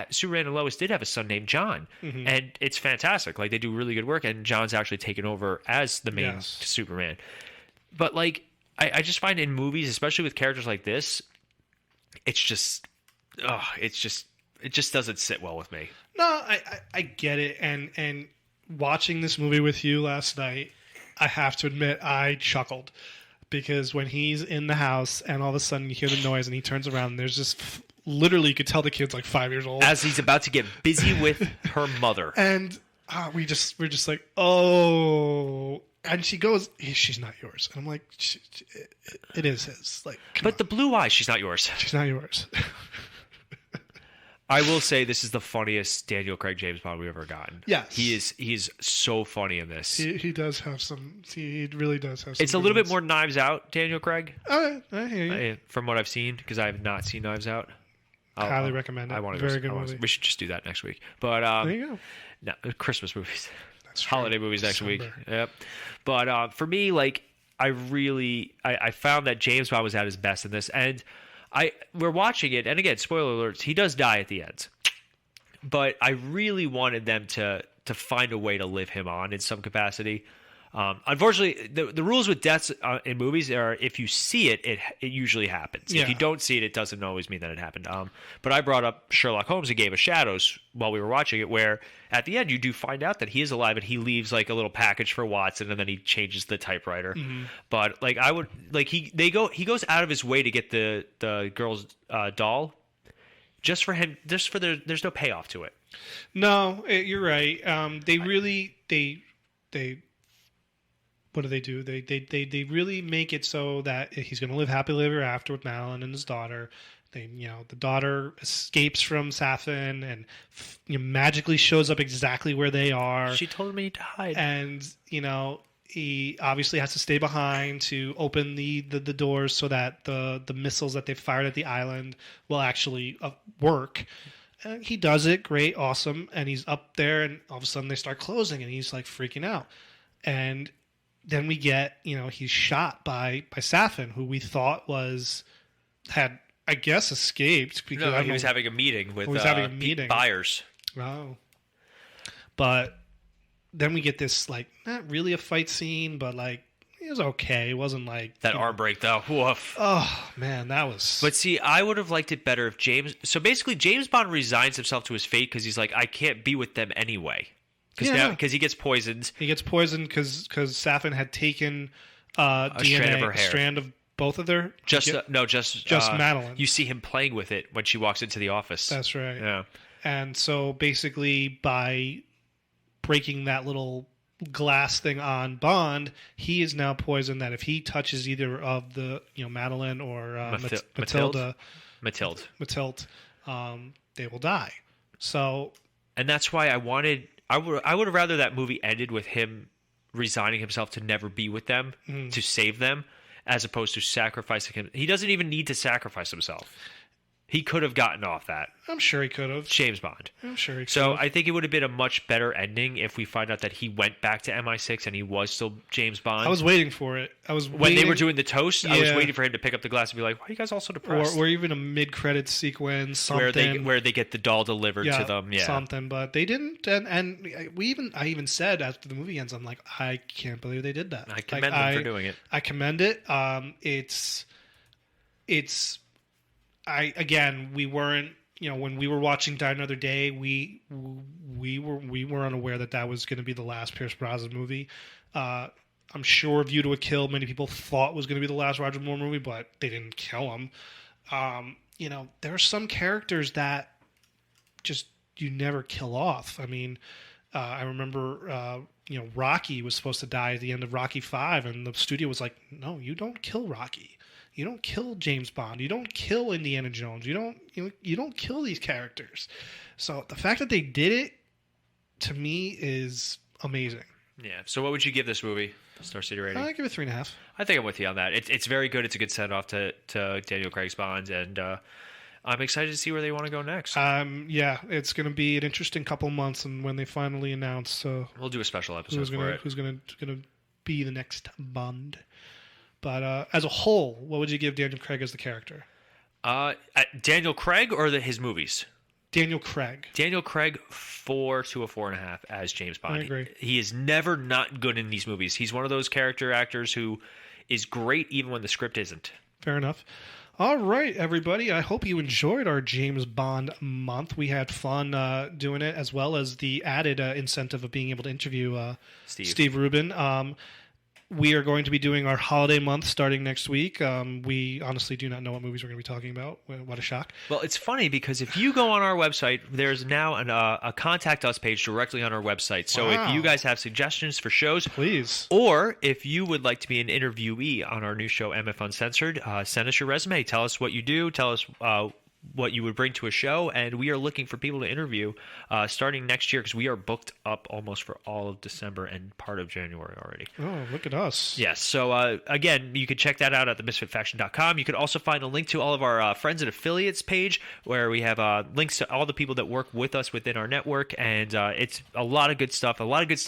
Superman and Lois did have a son named John. Mm-hmm. And it's fantastic. They do really good work, and John's actually taken over as the main Superman. But, I just find in movies, especially with characters like this, it just doesn't sit well with me. No, I get it. And watching this movie with you last night, I have to admit, I chuckled, because when he's in the house and all of a sudden you hear the noise and he turns around, and there's just literally, you could tell the kid's 5 years old as he's about to get busy with her mother, and we're just like, oh. And she goes, she's not yours, and I'm like, it is his. But the blue eyes, she's not yours. She's not yours. I will say this is the funniest Daniel Craig James Bond we've ever gotten. Yes. He is so funny in this. He does have some... He really does have some... It's a little bit more Knives Out, Daniel Craig. Oh, I hear you. From what I've seen, because I have not seen Knives Out. Highly recommend it. I want to Very good movie. We should just do that next week. But there you go. No, Christmas movies. That's true. Holiday movies next December. week. Yep. But for me, I found that James Bond was at his best in this, and we're watching it, and again, spoiler alerts, he does die at the end. But I really wanted them to find a way to live him on in some capacity. Unfortunately, the rules with deaths in movies are if you see it, it usually happens. Yeah. If you don't see it, it doesn't always mean that it happened. But I brought up Sherlock Holmes, A Game of Shadows, while we were watching it, where at the end you do find out that he is alive, and he leaves a little package for Watson, and then he changes the typewriter. Mm-hmm. But he goes out of his way to get the girl's doll. Just for him, there's no payoff to it. No, you're right. They really what do? They really make it so that he's going to live happily ever after with Madeline and his daughter. The daughter escapes from Safin and magically shows up exactly where they are. She told me he died, and he obviously has to stay behind to open the doors so that the missiles that they fired at the island will actually work. And he does it, great, awesome, and he's up there, and all of a sudden they start closing, and he's like freaking out, and then we get he's shot by Safin, who we thought had I guess escaped because he was having a meeting with buyers. Oh, but then we get this not really a fight scene, but it was okay. It wasn't like that arm break though. Woof. Oh man, that was. But see, I would have liked it better if James. So basically, James Bond resigns himself to his fate because he's like, I can't be with them anyway. Because he gets poisoned. He gets poisoned because Safin had taken DNA strand of both of their. Just Madeline. You see him playing with it when she walks into the office. That's right. Yeah. And so basically, by breaking that little glass thing on Bond, he is now poisoned. That if he touches either of the Madeline or Mathilde, they will die. So, and that's why I would have rather that movie ended with him resigning himself to never be with them to save them, as opposed to sacrificing him. He doesn't even need to sacrifice himself. He could have gotten off that. I'm sure he could have. James Bond. I'm sure he could So have. I think it would have been a much better ending if we find out that he went back to MI6 and he was still James Bond. I was waiting for it. When they were doing the toast, I was waiting for him to pick up the glass and be like, why are you guys all so depressed? Or even a mid-credit sequence, something. Where they get the doll delivered to them. Yeah, something. But they didn't. And I even said after the movie ends, I'm like, I can't believe they did that. I commend them for doing it. I commend it. We weren't, when we were watching Die Another Day, we were unaware that was going to be the last Pierce Brosnan movie. I'm sure View to a Kill, many people thought was going to be the last Roger Moore movie, but they didn't kill him. There are some characters that just you never kill off. I mean, I remember, Rocky was supposed to die at the end of Rocky V, and the studio was like, no, you don't kill Rocky. You don't kill James Bond. You don't kill Indiana Jones. You don't kill these characters. So the fact that they did it, to me, is amazing. Yeah. So what would you give this movie? Star City rating? I give it 3.5. I think I'm with you on that. It's very good. It's a good send off to Daniel Craig's Bond, and I'm excited to see where they want to go next. Yeah, it's going to be an interesting couple months, and when they finally announce, so we'll do a special episode for it. Who's going to be the next Bond? But as a whole, what would you give Daniel Craig as the character? Daniel Craig or his movies? Daniel Craig. Daniel Craig, 4 to a 4.5 as James Bond. I agree. He is never not good in these movies. He's one of those character actors who is great even when the script isn't. Fair enough. All right, everybody. I hope you enjoyed our James Bond month. We had fun doing it, as well as the added incentive of being able to interview Steve Rubin. We are going to be doing our holiday month starting next week. We honestly do not know what movies we're going to be talking about. What a shock. Well, it's funny because if you go on our website, there's now a Contact Us page directly on our website. So if you guys have suggestions for shows, please. Or if you would like to be an interviewee on our new show, MF Uncensored, send us your resume. Tell us what you do. Tell us what you would bring to a show, and we are looking for people to interview starting next year because we are booked up almost for all of December and part of January already. Oh, look at us. Yes. So, again, you can check that out at themisfitfaction.com. You can also find a link to all of our friends and affiliates page where we have links to all the people that work with us within our network, and it's a lot of good stuff,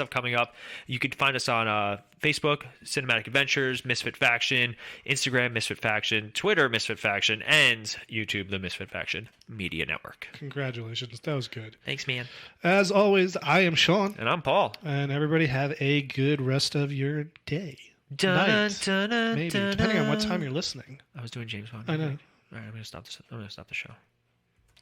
coming up. You can find us on Facebook, Cinematic Adventures, Misfit Faction, Instagram, Misfit Faction, Twitter, Misfit Faction, and YouTube, the Misfit Faction Media Network. Congratulations. That was good. Thanks, man. As always, I am Sean. And I'm Paul. And everybody have a good rest of your day. Night. Maybe, depending on what time you're listening. I was doing James Bond. I know. All right, I'm going to stop the show.